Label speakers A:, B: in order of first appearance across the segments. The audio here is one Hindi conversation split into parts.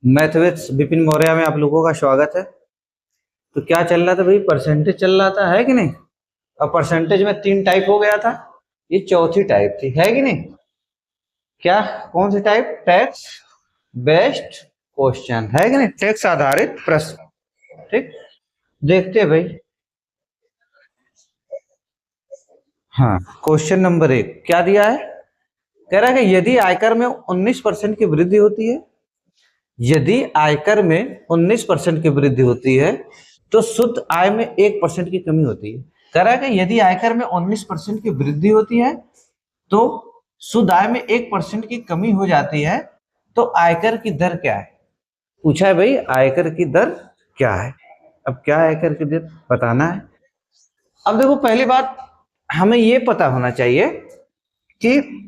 A: मैथमेटिक्स विपिन मौर्य में आप लोगों का स्वागत है। तो क्या चल रहा था भाई? परसेंटेज चल रहा था, है कि नहीं? अब परसेंटेज में 3 टाइप हो गया था, ये चौथी टाइप थी, है कि नहीं? क्या? कौन सी टाइप? टैक्स बेस्ड क्वेश्चन, है कि नहीं? टैक्स आधारित प्रश्न। ठीक, देखते हैं भाई। हाँ, क्वेश्चन नंबर 1 क्या दिया है? कह रहा है कि यदि आयकर में 19% की वृद्धि होती है, यदि आयकर में 19% की वृद्धि होती है तो शुद्ध आय में 1% की कमी होती है। कह रहा है कि यदि आयकर में 19% की वृद्धि होती है तो शुद्ध आय में 1% की कमी हो जाती है, तो आयकर की दर क्या है? पूछा है भाई, आयकर की दर क्या है? अब क्या आयकर की दर बताना है। अब देखो, पहली बात हमें यह पता होना चाहिए कि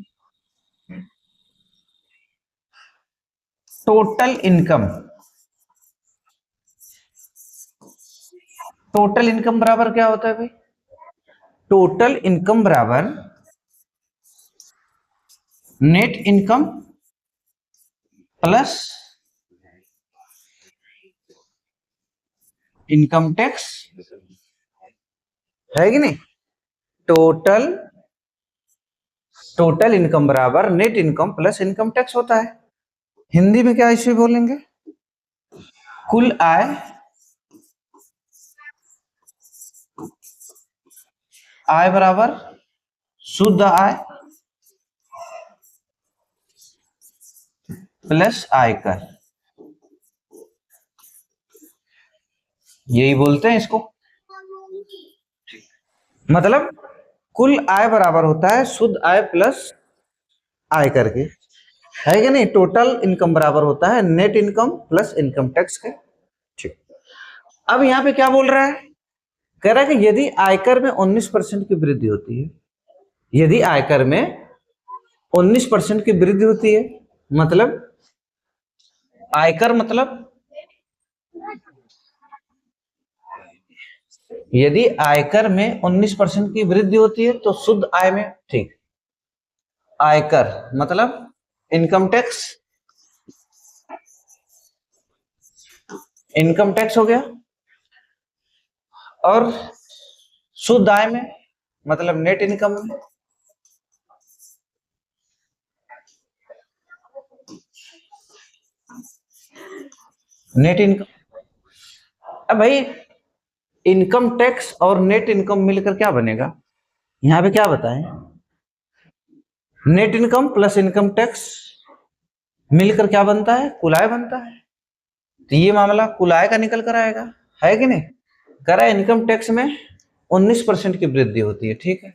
A: टोटल इनकम, टोटल इनकम बराबर क्या होता है भाई? टोटल इनकम बराबर net income plus income tax, है कि नहीं? टोटल टोटल इनकम बराबर net income plus income tax होता है। हिंदी में क्या इसे बोलेंगे? कुल आय आय बराबर शुद्ध आय प्लस आयकर, यही बोलते हैं इसको। मतलब कुल आय बराबर होता है शुद्ध आय प्लस आयकर के, है कि नहीं? टोटल इनकम बराबर होता है net income plus income tax के। ठीक, अब यहां पे क्या बोल रहा है? कह रहा है कि यदि आयकर में 19% की वृद्धि होती है, यदि आयकर में 19% की वृद्धि होती है, मतलब आयकर, मतलब यदि आयकर में 19% की वृद्धि होती है तो शुद्ध आय में, ठीक, आयकर मतलब इनकम टैक्स, इनकम टैक्स हो गया, और शुद्ध आय में मतलब नेट इनकम में नेट इनकम। अब भाई, इनकम टैक्स और नेट इनकम मिलकर क्या बनेगा? यहां पे क्या बताएं? Net income plus income tax मिलकर क्या बनता है? कुल आय बनता है। तो ये मामला कुल आय का निकल कर आएगा, है कि नहीं? कह रहा है इनकम टैक्स में 19% की वृद्धि होती है, ठीक है।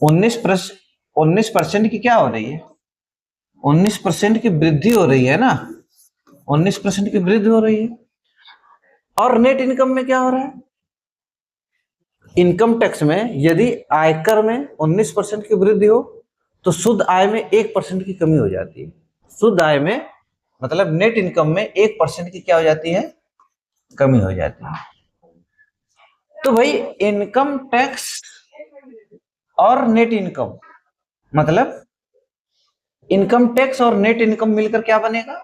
A: 19% की क्या हो रही है? 19% की वृद्धि हो रही है ना, 19% की वृद्धि हो रही है। और नेट इनकम में क्या हो रहा है? इनकम टैक्स में यदि आयकर में 19% की वृद्धि हो तो शुद्ध आय में 1% की कमी हो जाती है। शुद्ध आय में मतलब नेट इनकम में 1% की क्या हो जाती है? कमी हो जाती है। तो भाई, इनकम टैक्स और नेट इनकम मतलब इनकम टैक्स और नेट इनकम मिलकर क्या बनेगा?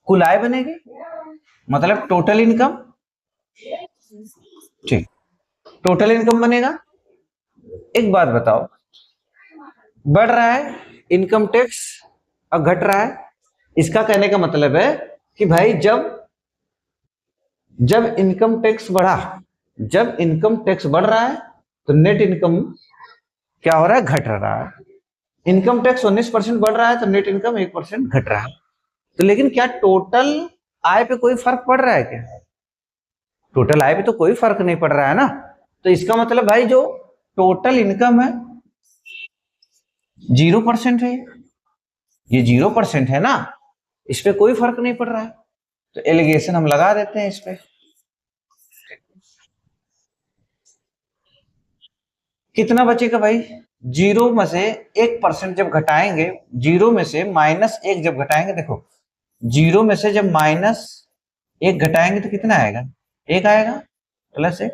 A: कुल आय बनेगी, मतलब टोटल इनकम। ठीक, टोटल इनकम बनेगा। एक बात बताओ, बढ़ रहा है इनकम टैक्स और घट रहा है, इसका कहने का मतलब है कि भाई जब जब इनकम टैक्स बढ़ा, जब इनकम टैक्स बढ़ रहा है तो नेट इनकम क्या हो रहा है? घट रहा है। इनकम टैक्स 19% बढ़ रहा है तो नेट इनकम 1% घट रहा है। तो लेकिन क्या टोटल आय पे कोई फर्क पड़ रहा है क्या? टोटल आय पे तो कोई फर्क नहीं पड़ रहा है ना। तो इसका मतलब भाई, जो टोटल इनकम है 0% है, ये 0% है ना, इस पे कोई फर्क नहीं पड़ रहा है। तो एलिगेशन हम लगा देते हैं इस पे। कितना बचेगा भाई? 0 में से 1% जब घटाएंगे, 0 में से -1 जब घटाएंगे, देखो 0 में से जब -1 घटाएंगे तो कितना आएगा? 1 आएगा, +1,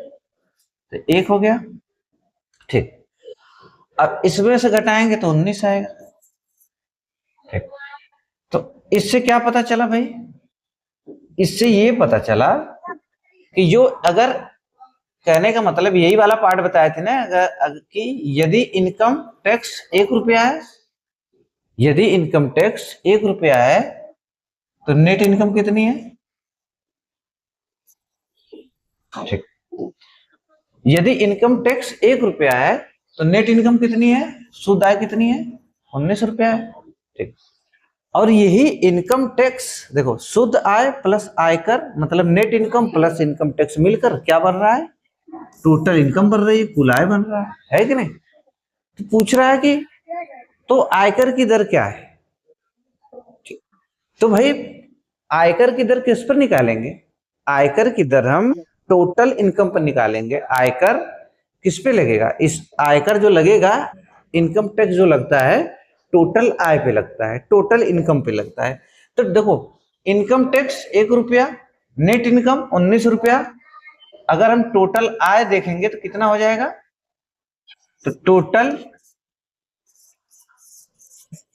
A: तो 1 हो गया। ठीक, अब इसमें से घटाएंगे तो 19 आएगा। ठीक, तो इससे क्या पता चला भाई, इससे ये पता चला कि जो अगर, कहने का मतलब यही वाला पार्ट बताए थे ना, कि यदि इनकम टैक्स 1 रुपया है, यदि इनकम टैक्स 1 रुपया है तो नेट इनकम कितनी है? ठीक, यदि इनकम टैक्स 1 रुपया है तो नेट इनकम कितनी है, शुद्ध आय कितनी है? 19 रुपया है। ठीक, और यही इनकम टैक्स देखो, शुद्ध आय प्लस आयकर मतलब net income plus income tax मिलकर क्या बन रहा है? टोटल इनकम बन रही है, कुल आय बन रहा है कि नहीं? तो पूछ रहा है कि तो आयकर की दर क्या है? तो भाई आयकर की दर किस पर निकालेंगे? आयकर की दर हम टोटल इनकम पर निकालेंगे। आयकर किस पे लगेगा? इस आयकर जो लगेगा, इनकम टैक्स जो लगता है टोटल आय पे लगता है, टोटल इनकम पे लगता है। तो देखो, इनकम टैक्स 1 रुपया, नेट इनकम 19 रुपया। अगर हम टोटल आय देखेंगे तो कितना हो जाएगा? तो टोटल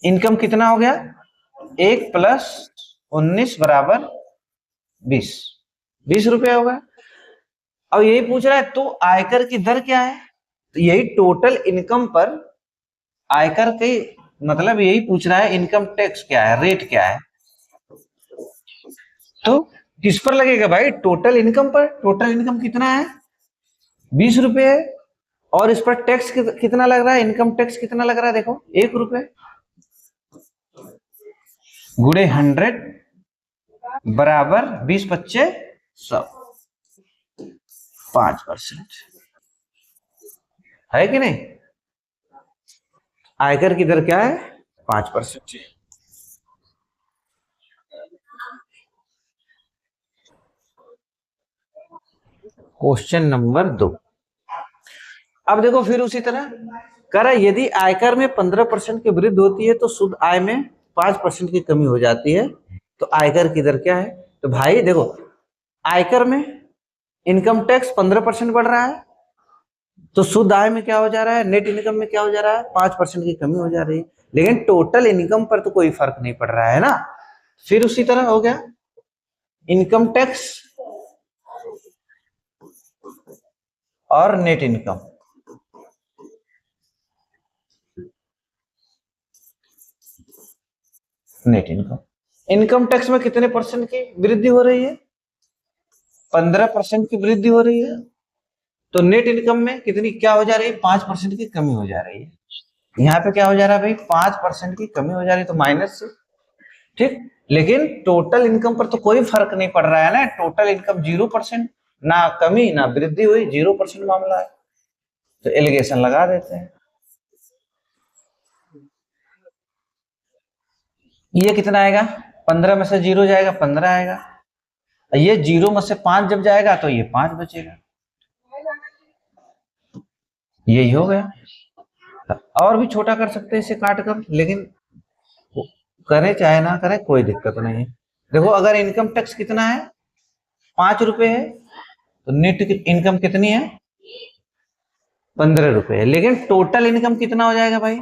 A: इनकम कितना हो गया? 1 + 19 = 20, 20 रुपया होगा। अब यही पूछ रहा है तो आयकर की दर क्या है? तो यही टोटल इनकम पर आयकर की, मतलब यही पूछ रहा है इनकम टैक्स क्या है, रेट क्या है। तो किस पर लगेगा भाई? टोटल इनकम पर। टोटल इनकम कितना है? 20 रुपये है। और इस पर टैक्स कितना लग रहा है? इनकम टैक्स कितना लग रहा है? देखो, 1 रुपये गुणे 100 बराबर 20 × 25 = 100, 5% है कि नहीं? आयकर की दर क्या है? 5%। Question number 2। अब देखो फिर उसी तरह करा, यदि आयकर में 15% की वृद्धि होती है तो शुद्ध आय में 5% की कमी हो जाती है, तो आयकर की दर क्या है? तो भाई देखो, आयकर में इनकम टैक्स 15% बढ़ रहा है, तो शुद्ध आय में क्या हो जा रहा है? नेट इनकम में क्या हो जा रहा है? 5% की कमी हो जा रही है। लेकिन टोटल इनकम पर तो कोई फर्क नहीं पड़ रहा है ना। फिर उसी तरह हो गया, इनकम टैक्स और net income. Net income, income tax में कितने परसेंट की वृद्धि हो रही है? 15% की वृद्धि हो रही है। तो नेट इनकम में कितनी क्या हो जा रही है? 5% की कमी हो जा रही है। यहाँ पे क्या हो जा रहा है भाई? 5% की कमी हो जा रही है, तो माइनस से। ठीक, लेकिन टोटल इनकम पर तो कोई फर्क नहीं पड़ रहा है ना। टोटल इनकम 0%, ना कमी ना वृद्धि हुई, 0% मामला है। तो एलिगेशन लगा देते हैं। ये कितना आएगा? 15 में से 0 जाएगा, 15 आएगा। ये 0 में से 5 जब जाएगा तो ये 5 बचेगा। यही हो गया। और भी छोटा कर सकते हैं इसे काट कर, लेकिन करें चाहे ना करें कोई दिक्कत नहीं है। देखो, अगर इनकम टैक्स कितना है? 5 रुपए है, तो नेट इनकम कितनी है? 15 रुपए है। लेकिन टोटल इनकम कितना हो जाएगा भाई?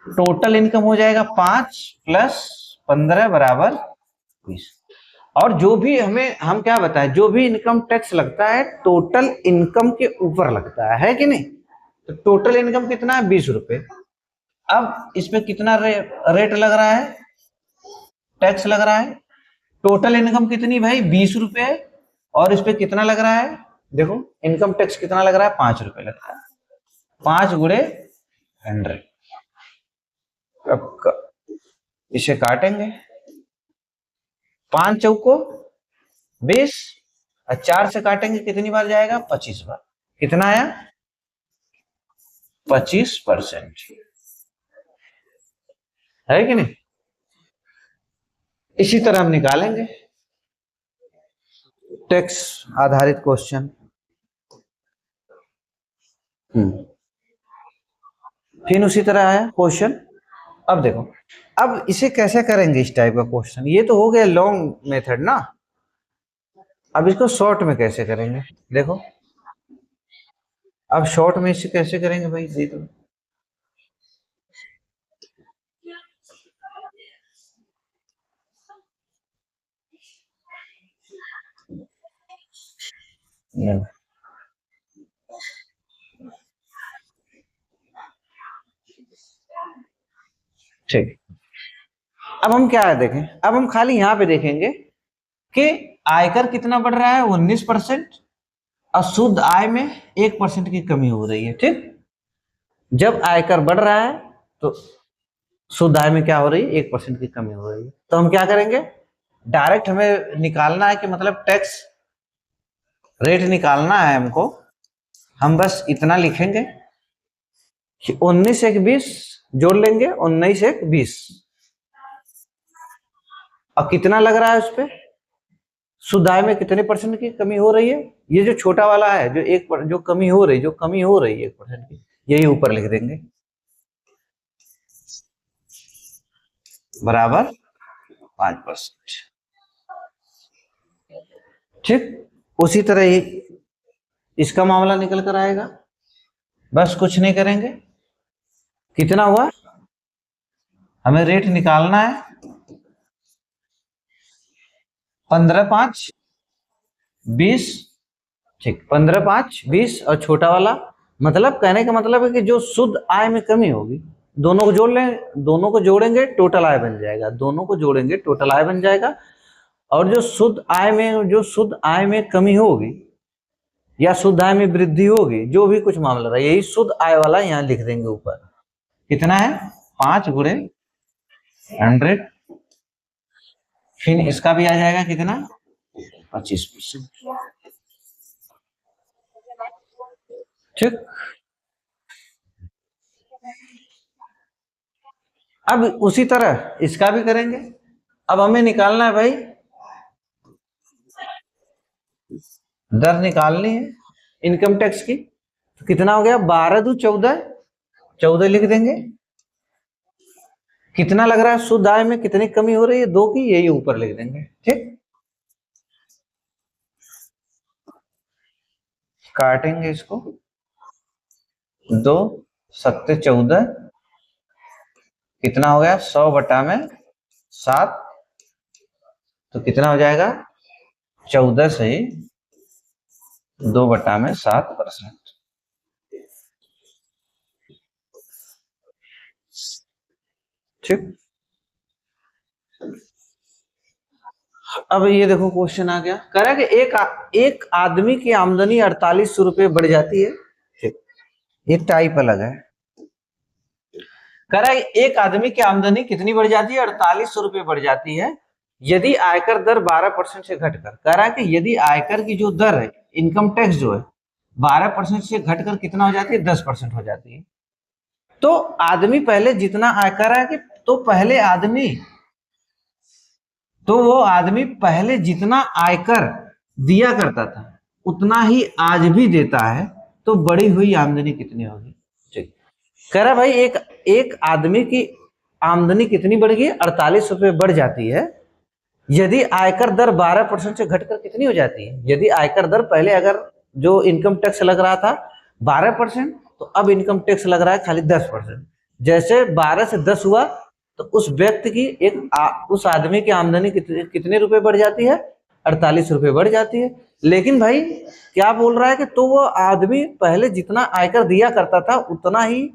A: टोटल इनकम हो जाएगा 5 + 15 = 20। और जो भी हम क्या बताएं, जो भी इनकम टैक्स लगता है टोटल इनकम के ऊपर लगता है कि नहीं? तो टोटल इनकम कितना है? 20 रुपए। अब इसमें कितना रेट लग रहा है? टैक्स लग रहा है। टोटल इनकम कितनी भाई? 20 रुपए। और इस पे कितना लग रहा है? देखो, इनकम टैक्स कितना लग रहा है? 5 रुपए लग रहा है। 5 × 100। अब इसे काटेंगे। 5 चौको 20, और 4 से काटेंगे कितनी बार जाएगा? 25 बार। कितना आया? 25%, है कि नहीं? इसी तरह हम निकालेंगे टैक्स आधारित क्वेश्चन। फिर उसी तरह आया क्वेश्चन। अब देखो, अब इसे कैसे करेंगे इस टाइप का क्वेश्चन? ये तो हो गया लॉन्ग मेथड ना। अब इसको शॉर्ट में कैसे करेंगे? देखो, अब शॉर्ट में इसे कैसे करेंगे भाई? दे दो। नहीं। ठीक। अब हम क्या है देखें, अब हम खाली यहां पे देखेंगे कि आयकर कितना बढ़ रहा है, 19%, और शुद्ध आय में 1% की कमी हो रही है। ठीक, जब आयकर बढ़ रहा है तो शुद्ध आय में क्या हो रही है, 1% की कमी हो रही है। तो हम क्या करेंगे, डायरेक्ट हमें निकालना है कि मतलब टैक्स रेट निकालना है हमको। हम बस इतना लिखेंगे कि 19 एक 20 जोड़ लेंगे, 19 एक 20, और कितना लग रहा है उस पर, शुद्ध आय में कितने परसेंट की कमी हो रही है। ये जो छोटा वाला है, जो जो कमी हो रही, जो कमी हो रही है 1% की, यही ऊपर लिख देंगे, बराबर 5%। ठीक, उसी तरह ही इसका मामला निकल कर आएगा। बस कुछ नहीं करेंगे, कितना हुआ, हमें रेट निकालना है 15 5 20। ठीक, 15 5 20, और छोटा वाला, मतलब कहने का मतलब है कि जो शुद्ध आय में कमी होगी, दोनों को जोड़ लें, दोनों को जोड़ेंगे टोटल आय बन जाएगा, दोनों को जोड़ेंगे टोटल आय बन जाएगा। और जो शुद्ध आय में, जो शुद्ध आय में कमी होगी या शुद्ध आय में वृद्धि होगी, जो भी कुछ मामला रहा, यही शुद्ध आय वाला यहाँ लिख देंगे ऊपर। कितना है, 5 गुणे 100, फिर इसका भी आ जाएगा कितना, 25%। ठीक, अब उसी तरह इसका भी करेंगे। अब हमें निकालना है भाई, दर निकालनी है इनकम टैक्स की। तो कितना हो गया, 12 दू 14, 14 लिख देंगे। कितना लग रहा है शुद्ध आय में, कितनी कमी हो रही है, 2 की, यही ऊपर लिख देंगे। ठीक, काटेंगे इसको, 2 7 14, कितना हो गया, 100 बटा में 7, तो कितना हो जाएगा, 14 से 2 बटा में 7%। ठीक, अब ये देखो क्वेश्चन आ गया, कह रहा है कि एक आदमी की आमदनी 4800 रुपये बढ़ जाती है। ठीक, ये टाइप अलग है। कह रहा है एक आदमी की आमदनी कितनी बढ़ जाती है, 4800 रुपये बढ़ जाती है, यदि आयकर दर 12% से घटकर, कह रहा है कि यदि आयकर की जो दर है, इनकम टैक्स जो है, 12% से घटकर कितना हो जाती है, 10% हो जाती है। तो आदमी पहले जितना आयकर है कि, तो पहले आदमी, तो वो आदमी पहले जितना आयकर दिया करता था उतना ही आज भी देता है, तो बढ़ी हुई आमदनी कितनी होगी। ठीक, कह रहा भाई एक एक आदमी की आमदनी कितनी बढ़ गई, 48 रुपये बढ़ जाती है, यदि आयकर दर 12% से घटकर कितनी हो जाती है। यदि आयकर दर पहले अगर जो इनकम टैक्स लग रहा था 12%, तो अब इनकम टैक्स लग रहा है खाली 10%। जैसे 12 से 10 हुआ, तो उस व्यक्ति की उस आदमी की आमदनी कितने रुपए बढ़ जाती है, 48 रुपये बढ़ जाती है। लेकिन भाई क्या बोल रहा है कि तो वो आदमी पहले जितना आयकर दिया करता था उतना ही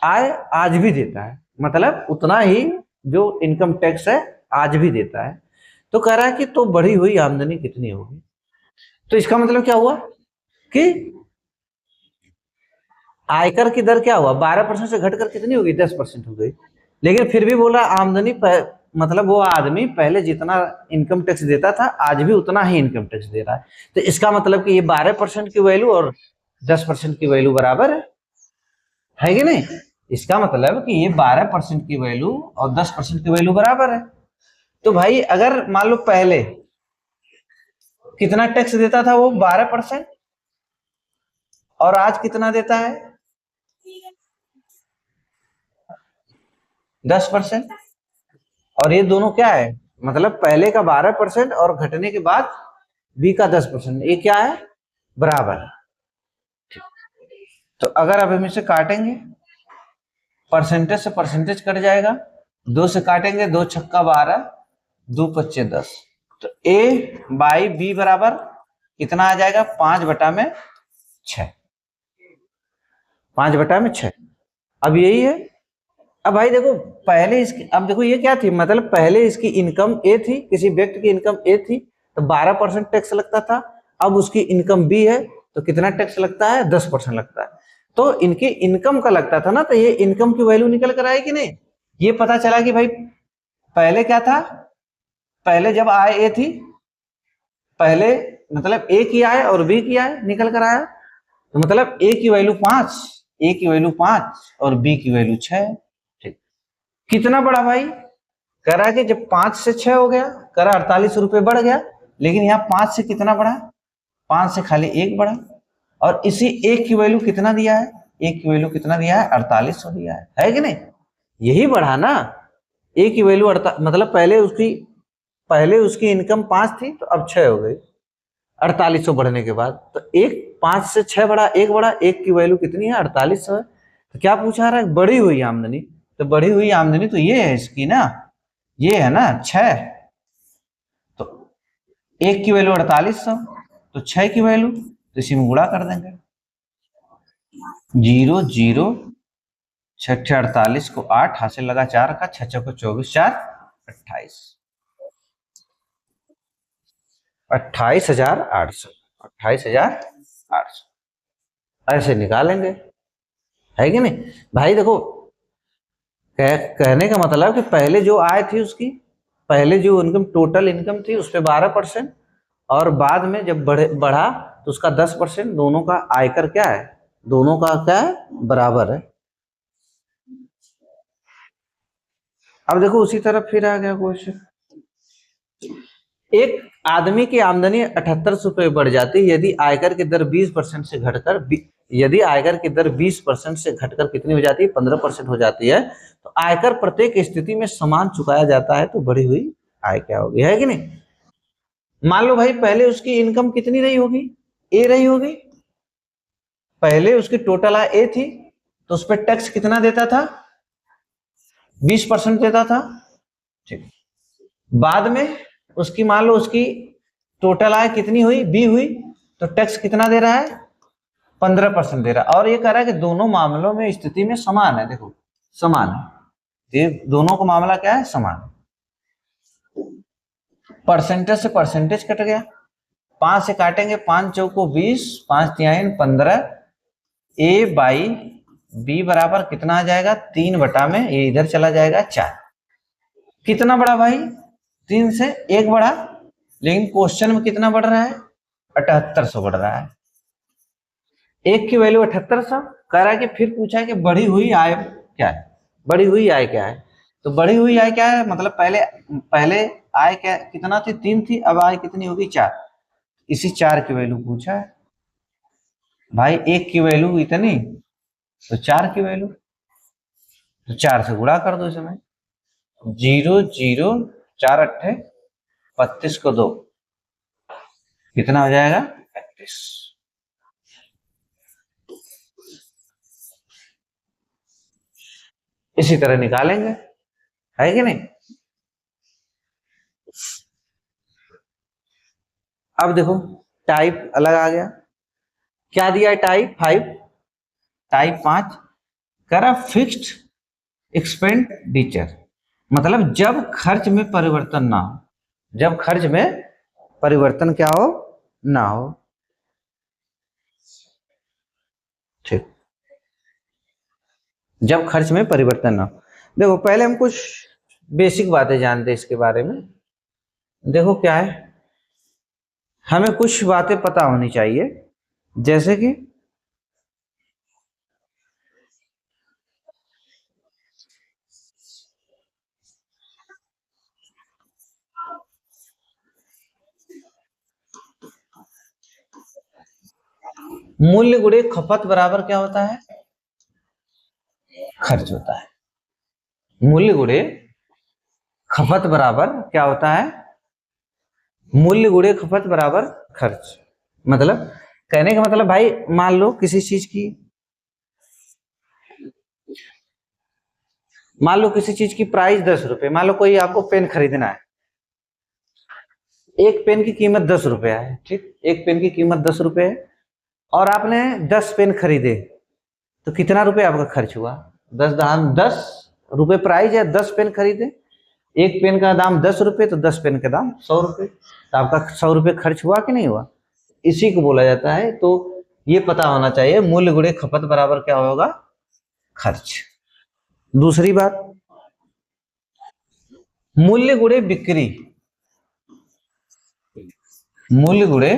A: आय आज भी देता है, मतलब उतना ही जो इनकम टैक्स है आज भी देता है। तो कह रहा है कि तो बढ़ी हुई आमदनी कितनी होगी। तो इसका मतलब क्या हुआ कि आयकर की दर क्या हुआ, 12% से घटकर कितनी होगी, 10% हो गई। लेकिन फिर भी बोल रहा आमदनी मतलब वो आदमी पहले जितना इनकम टैक्स देता था आज भी उतना ही इनकम टैक्स दे रहा है। तो इसका मतलब कि ये 12% की वैल्यू और 10% की वैल्यू बराबर है कि नहीं। इसका मतलब कि ये 12% की वैल्यू और 10% की वैल्यू बराबर है। तो भाई अगर मान लो पहले कितना टैक्स देता था वो 12%, और आज कितना देता है 10%, और ये दोनों क्या है, मतलब पहले का 12% और घटने के बाद बी का 10%, ये क्या है, बराबर है। तो अगर अब हम इसे काटेंगे, परसेंटेज से परसेंटेज कट जाएगा, 2 से काटेंगे, 2 छक्का 12, 2 पच्चे 10, तो ए बाई बी बराबर कितना आ जाएगा 5/6, 5/6। अब यही है। अब भाई देखो पहले इसकी, अब देखो ये क्या थी, मतलब पहले इसकी इनकम ए थी, किसी व्यक्ति की इनकम ए थी तो 12% टैक्स लगता था। अब उसकी इनकम बी है तो कितना टैक्स लगता है, 10% लगता है। तो इनकी इनकम का लगता था ना, तो ये इनकम की वैल्यू निकल कर आएगी नहीं। ये पता चला कि भाई पहले क्या था, पहले जब आय ए थी, पहले मतलब ए की आय और बी की आय निकल कर आया, तो मतलब ए की वैल्यू 5, ए की वैल्यू 5 और बी की वैल्यू 6। ठीक, कितना बड़ा भाई, करा कि जब 5 से 6 हो गया, करा 48 रुपए बढ़ गया, लेकिन यहाँ 5 से कितना बढ़ा, 5 से खाली 1 बढ़ा। और इसी 1 की वैल्यू कितना दिया है, 1 की वैल्यू कितना दिया है, 4800 दिया है कि नहीं। यही बढ़ा ना, ए की वैल्यू मतलब पहले उसकी इनकम 5 थी तो अब 6 हो गई 4800 बढ़ने के बाद। तो एक 5 से 6 बढ़ा, 1 बढ़ा, 1 की वैल्यू कितनी है, 4800 है। तो क्या पूछा रहा है, बढ़ी हुई आमदनी। तो बढ़ी हुई आमदनी तो ये है इसकी ना, ये है ना 6, तो 1 की वैल्यू 4800, तो 6 की वैल्यू तो इसी में गुणा कर देंगे। 0 0 6 48 को 8 हासिल लगा 4 का, 6 को 24, 4 28, 28,800, 28,800 ऐसे निकालेंगे, है कि नहीं भाई। देखो कहने का मतलब कि पहले जो आय थी उसकी, पहले जो इनकम टोटल इनकम थी उस पर 12%, और बाद में जब बढ़ा तो उसका 10%। दोनों का आयकर क्या है, दोनों का क्या है, बराबर है। अब देखो उसी तरफ फिर आ गया क्वेश्चन। एक आदमी की आमदनी 7800 रुपये बढ़ जाती है यदि आयकर की दर 20% से घटकर, यदि आयकर की दर 20% से घटकर कितनी हो जाती है, 15% हो जाती है, तो आयकर प्रत्येक स्थिति में समान चुकाया जाता है, तो बढ़ी हुई आय क्या होगी, है कि नहीं। मान लो भाई पहले उसकी इनकम कितनी रही होगी, ए रही होगी, पहले उसकी टोटल आय ए थी, तो उस पर टैक्स कितना देता था, 20% देता था। ठीक, बाद में उसकी मान लो उसकी टोटल आय कितनी हुई, बी हुई, तो टैक्स कितना दे रहा है, 15% दे रहा है। और ये कह रहा है कि दोनों मामलों में स्थिति में समान है, देखो समान है, ये दोनों का मामला क्या है, समान है। परसेंटेज से परसेंटेज कट गया, 5 से काटेंगे, 5 चौको 20, 5 तिहाई 15, ए बाई बी बराबर कितना आ जाएगा, 3 में ये इधर चला जाएगा 4। कितना बड़ा भाई, 3 से 1 बढ़ा, लेकिन क्वेश्चन में कितना बढ़ रहा है, 7800 बढ़ रहा है। 1 की वैल्यू 7800, कह रहा है कि फिर पूछा है कि बढ़ी हुई आय क्या है, बढ़ी हुई आय क्या है। तो बढ़ी हुई आय क्या है, मतलब पहले पहले आय क्या कितना थी, 3 थी, अब आय कितनी होगी, 4। इसी 4 की वैल्यू पूछा है भाई, 1 की वैल्यू इतनी, तो 4 की वैल्यू, तो 4 से गुणा कर दो इसमें, 0 0 4 अट्ठे 32 को 2, कितना हो जाएगा, 35। इसी तरह निकालेंगे, है कि नहीं। अब देखो टाइप अलग आ गया, क्या दिया है, टाइप 5, टाइप 5 करा फिक्स्ड एक्सपेंडिचर, मतलब जब खर्च में परिवर्तन ना हो, जब खर्च में परिवर्तन क्या हो, ना हो। ठीक, जब खर्च में परिवर्तन ना हो। देखो पहले हम कुछ बेसिक बातें जानते हैं इसके बारे में। देखो क्या है, हमें कुछ बातें पता होनी चाहिए, जैसे कि मूल्य गुणे खपत बराबर क्या होता है, खर्च होता है। मूल्य गुणे खपत बराबर क्या होता है, मूल्य गुणे खपत बराबर खर्च। मतलब कहने का मतलब भाई, मान लो किसी चीज की, मान लो किसी चीज की प्राइस 10 रुपए, मान लो कोई आपको पेन खरीदना है, एक पेन की कीमत 10 रुपया है, ठीक, एक पेन की कीमत 10 रुपये है और आपने 10 पेन खरीदे, तो कितना रुपए आपका खर्च हुआ? 10 रुपए प्राइस है, 10 पेन खरीदे, एक पेन का दाम 10 रुपये, तो 10 पेन का दाम 100 रुपये, तो आपका 100 रुपये खर्च हुआ कि नहीं हुआ? इसी को बोला जाता है। तो ये पता होना चाहिए, मूल्य गुणे खपत बराबर क्या होगा? खर्च। दूसरी बात, मूल्य गुणे बिक्री, मूल्य गुणे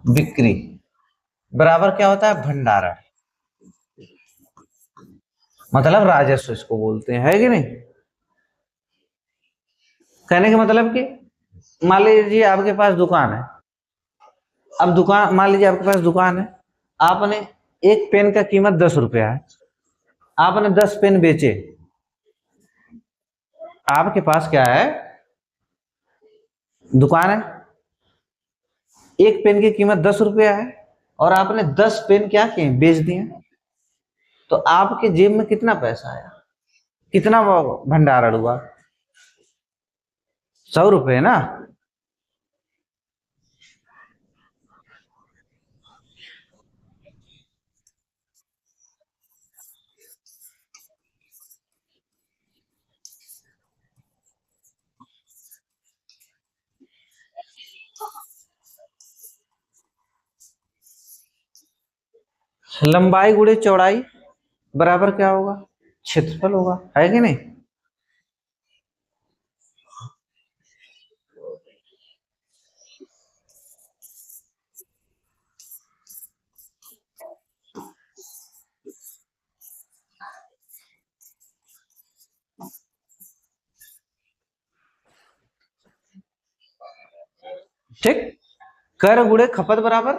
A: बिक्री बराबर क्या होता है? भंडारण, मतलब राजस्व इसको बोलते हैं, है कि नहीं? कहने का मतलब कि मान लीजिए आपके पास दुकान है, अब दुकान, मान लीजिए आपके पास दुकान है, आपने एक पेन का कीमत 10 रुपया है, आपने 10 पेन बेचे, आपके पास क्या है? दुकान है, एक पेन की कीमत 10 रुपया है और आपने 10 पेन क्या किए? बेच दिए, तो आपके जेब में कितना पैसा आया? कितना भंडारण हुआ? 100 रुपये ना। लंबाई गुणे चौड़ाई बराबर क्या होगा? क्षेत्रफल होगा, है कि नहीं? ठीक, कर गुणे खपत बराबर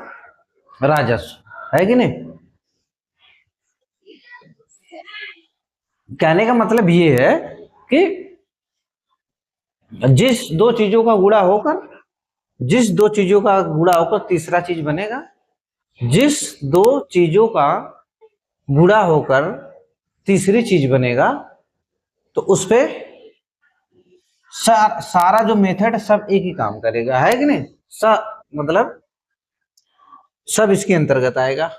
A: राजस्व, है कि नहीं? कहने का मतलब ये है कि जिस दो चीजों का गुणा होकर, जिस दो चीजों का गुणा होकर तीसरा चीज बनेगा, जिस दो चीजों का गुणा होकर तीसरी चीज बनेगा, तो उस पे सारा जो मेथड सब एक ही काम करेगा, है कि नहीं? मतलब सब इसके अंतर्गत आएगा,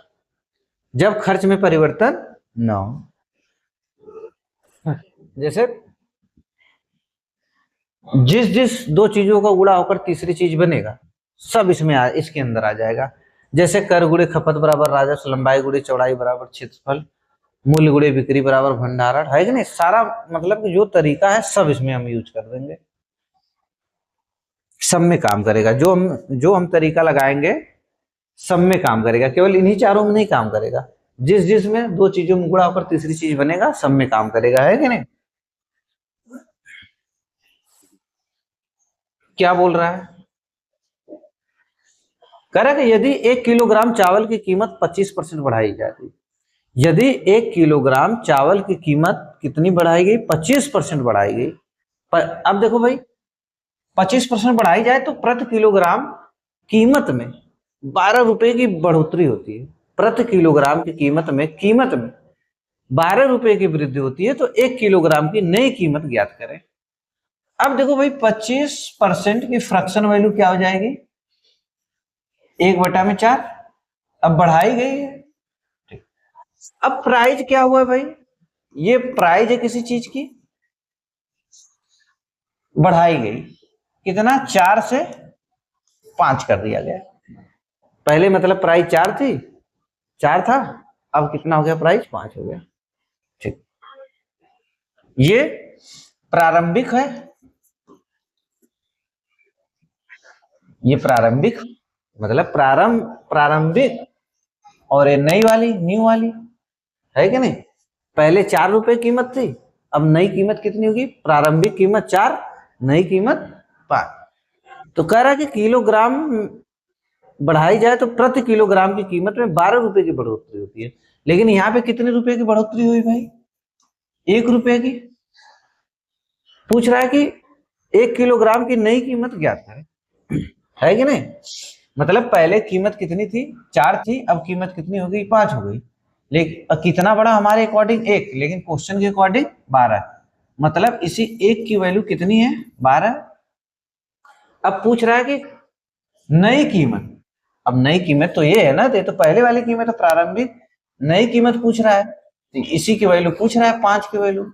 A: जब खर्च में परिवर्तन न हो। जैसे जिस जिस दो चीजों का गुणा होकर तीसरी चीज बनेगा, सब इसमें इसके अंदर आ जाएगा। जैसे कर गुणे खपत बराबर राजस्व, लंबाई गुणे चौड़ाई बराबर क्षेत्रफल, मूल्य गुणे बिक्री बराबर भंडारण, है कि नहीं? सारा मतलब कि जो तरीका है सब इसमें हम यूज कर देंगे, सब में काम करेगा। जो हम तरीका लगाएंगे सब में काम करेगा, केवल इन्हीं चारों में नहीं काम करेगा। जिस जिस में दो चीजों में गुणा होकर तीसरी चीज बनेगा, सब में काम करेगा, है कि नहीं? क्या बोल रहा है? कह रहा है कि यदि 1 किलोग्राम चावल की कीमत 25% बढ़ाई जाती, यदि 1 किलोग्राम चावल की कीमत कितनी बढ़ाई गई? 25% बढ़ाई गई। पर अब देखो भाई, 25% बढ़ाई जाए तो प्रति किलोग्राम कीमत में 12 रुपए की बढ़ोतरी होती है। प्रति किलोग्राम की कीमत में 12 रुपए की वृद्धि होती है, तो 1 किलोग्राम की नई कीमत ज्ञात करें। अब देखो भाई, 25% की फ्रैक्शन वैल्यू क्या हो जाएगी? 1/4। अब बढ़ाई गई है। अब प्राइस क्या हुआ भाई? ये प्राइस है किसी चीज की, बढ़ाई गई, कितना? 4 से 5 कर दिया गया। पहले मतलब प्राइस 4 थी, 4 था, अब कितना हो गया? प्राइस 5 हो गया। ठीक, ये प्रारंभिक है, ये प्रारंभिक मतलब प्रारंभिक, और ये नई वाली, न्यू वाली, है कि नहीं? पहले 4 रुपए कीमत थी, अब नई कीमत कितनी होगी? प्रारंभिक कीमत 4, नई कीमत 5। तो कह रहा है कि किलोग्राम बढ़ाई जाए तो प्रति किलोग्राम की कीमत में 12 रुपए की बढ़ोतरी होती है, लेकिन यहाँ पे कितने रुपए की बढ़ोतरी हुई भाई? 1 रुपए की। पूछ रहा है कि 1 किलोग्राम की नई कीमत ज्ञात करें, है कि नहीं? मतलब पहले कीमत कितनी थी? 4 थी, अब कीमत कितनी हो गई? 5 हो गई। लेकिन कितना बड़ा हमारे अकॉर्डिंग? 1, लेकिन क्वेश्चन के अकॉर्डिंग 12। मतलब इसी 1 की वैल्यू कितनी है? 12। अब पूछ रहा है कि नई कीमत। अब नई कीमत तो ये है ना, ये तो पहले वाली कीमत है प्रारंभिक, नई कीमत पूछ रहा है तो इसी की वैल्यू पूछ रहा है 5 की वैल्यू।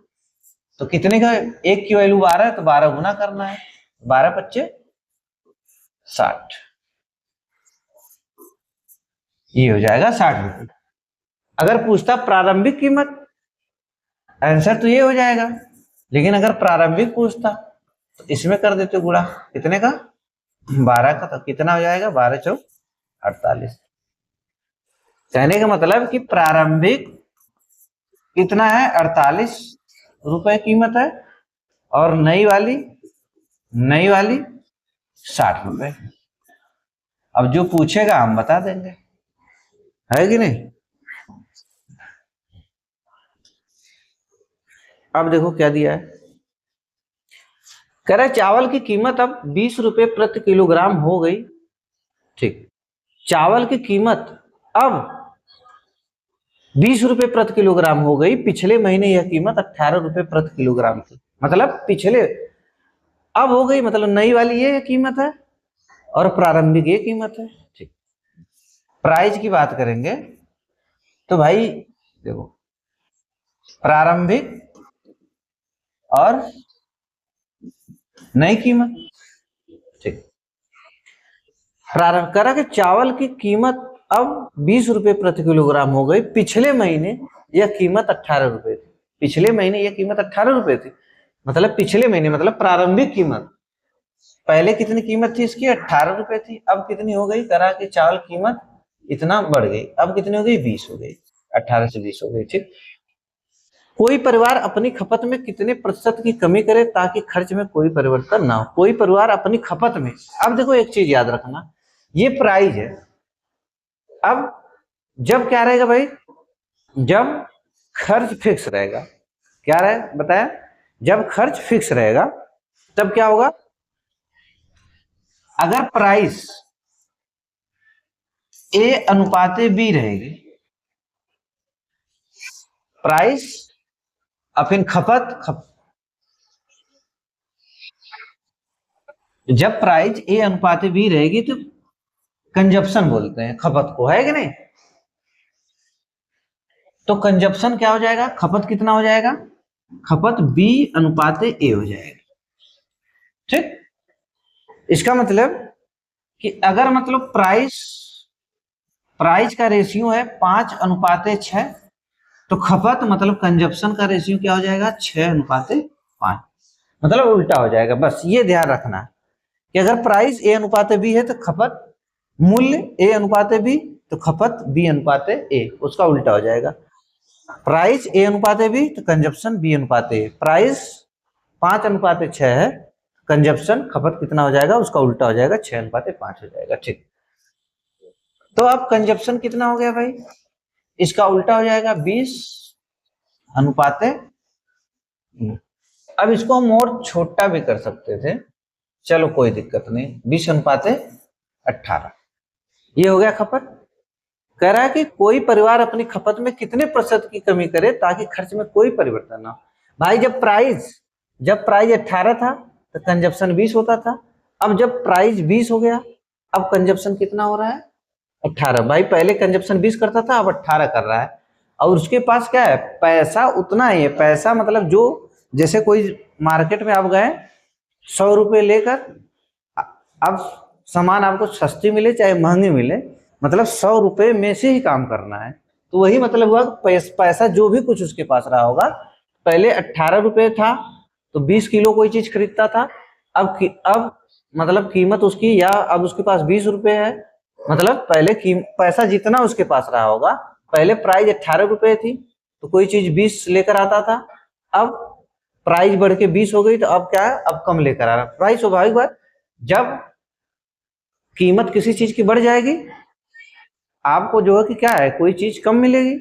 A: तो कितने का, एक की वैल्यू 12 है तो 12 गुना करना है, 12 पच्चे 60, ये हो जाएगा 60 रुपए। अगर पूछता प्रारंभिक कीमत, आंसर तो ये हो जाएगा, लेकिन अगर प्रारंभिक पूछता तो इसमें कर देते गुणा, कितने का 12 का, तो कितना हो जाएगा 12 चौक 48। कहने का मतलब कि प्रारंभिक कितना है 48 रुपए कीमत है, और नई वाली 60 रुपए। अब जो पूछेगा हम बता देंगे, है कि नहीं। अब देखो क्या दिया है, कह रहा है चावल की कीमत अब 20 रुपए प्रति किलोग्राम हो गई। ठीक, चावल की कीमत अब 20 रुपए प्रति किलोग्राम हो गई, पिछले महीने यह कीमत 18 रुपए प्रति किलोग्राम थी। मतलब पिछले अब हो गई, मतलब नई वाली ये कीमत है और प्रारंभिक ये कीमत है। ठीक, प्राइस की बात करेंगे तो भाई देखो, प्रारंभिक और नई कीमत। ठीक, प्रारंभ करा कि चावल की कीमत अब 20 रुपए प्रति किलोग्राम हो गई, पिछले महीने यह कीमत 18 रुपए थी। पिछले महीने यह कीमत 18 रुपए थी, मतलब पिछले महीने मतलब प्रारंभिक कीमत, पहले कितनी कीमत थी इसकी 18 रुपए थी, अब कितनी हो गई, करा कि चावल कीमत इतना बढ़ गई, अब कितनी हो गई 20 हो गई, 18 से 20 हो गई। ठीक, कोई परिवार अपनी खपत में कितने प्रतिशत की कमी करे ताकि खर्च में कोई परिवर्तन ना हो। कोई परिवार अपनी खपत में, अब देखो एक चीज याद रखना, ये प्राइस है। अब जब क्या रहेगा भाई, जब खर्च फिक्स रहेगा, क्या रहे बताया, जब खर्च फिक्स रहेगा तब क्या होगा, अगर प्राइस ए अनुपाते बी रहेगी, प्राइस अपन जब प्राइस ए अनुपाते बी रहेगी तो कंजप्शन बोलते हैं खपत को, है कि नहीं। तो कंजप्शन क्या हो जाएगा, खपत कितना हो जाएगा, खपत बी अनुपाते ए हो जाएगा। ठीक, इसका मतलब कि अगर मतलब प्राइस का रेशियो है 5:6, तो खपत मतलब कंजप्शन का रेशियो क्या हो जाएगा 6:5, मतलब उल्टा हो जाएगा। बस ये ध्यान रखना कि अगर प्राइस ए अनुपाते बी है तो खपत, मूल्य ए अनुपाते बी तो खपत बी अनुपाते ए, उसका उल्टा हो जाएगा। प्राइस ए अनुपाते बी तो कंजप्शन बी अनुपाते ए, प्राइस 5:6 है, कंजप्शन खपत कितना हो जाएगा, उसका उल्टा हो जाएगा 6:5 हो जाएगा। ठीक, तो अब कंजप्शन कितना हो गया भाई, इसका उल्टा हो जाएगा 20:। अब इसको हम और छोटा भी कर सकते थे, चलो कोई दिक्कत नहीं, 20:18, ये हो गया खपत। कह रहा है कि कोई परिवार अपनी खपत में कितने प्रतिशत की कमी करे ताकि खर्च में कोई परिवर्तन ना हो। भाई जब प्राइस 18 था तो कंजप्शन 20 होता था, अब जब प्राइस 20 हो गया, अब कंजप्शन कितना हो रहा है 18। भाई पहले कंजप्शन 20 करता था, अब 18 कर रहा है, और उसके पास क्या है, पैसा उतना ही है। पैसा मतलब जो, जैसे कोई मार्केट में आप गए 100 रुपए लेकर, अब सामान आपको सस्ती मिले चाहे महंगी मिले, मतलब 100 रुपए में से ही काम करना है। तो वही मतलब हुआ, पैसा जो भी कुछ उसके पास रहा होगा, पहले 18 रुपए था तो 20 किलो कोई चीज खरीदता था, अब मतलब कीमत उसकी, या अब उसके पास 20 रुपए है, मतलब पहले पैसा जितना उसके पास रहा होगा, पहले प्राइस 18 रुपए थी तो कोई चीज 20 लेकर आता था, अब प्राइस बढ़ के 20 हो गई तो अब क्या है, अब कम लेकर आ रहा है। प्राइस स्वाभाविक बात, जब कीमत किसी चीज की बढ़ जाएगी, आपको जो है कि क्या है, कोई चीज कम मिलेगी,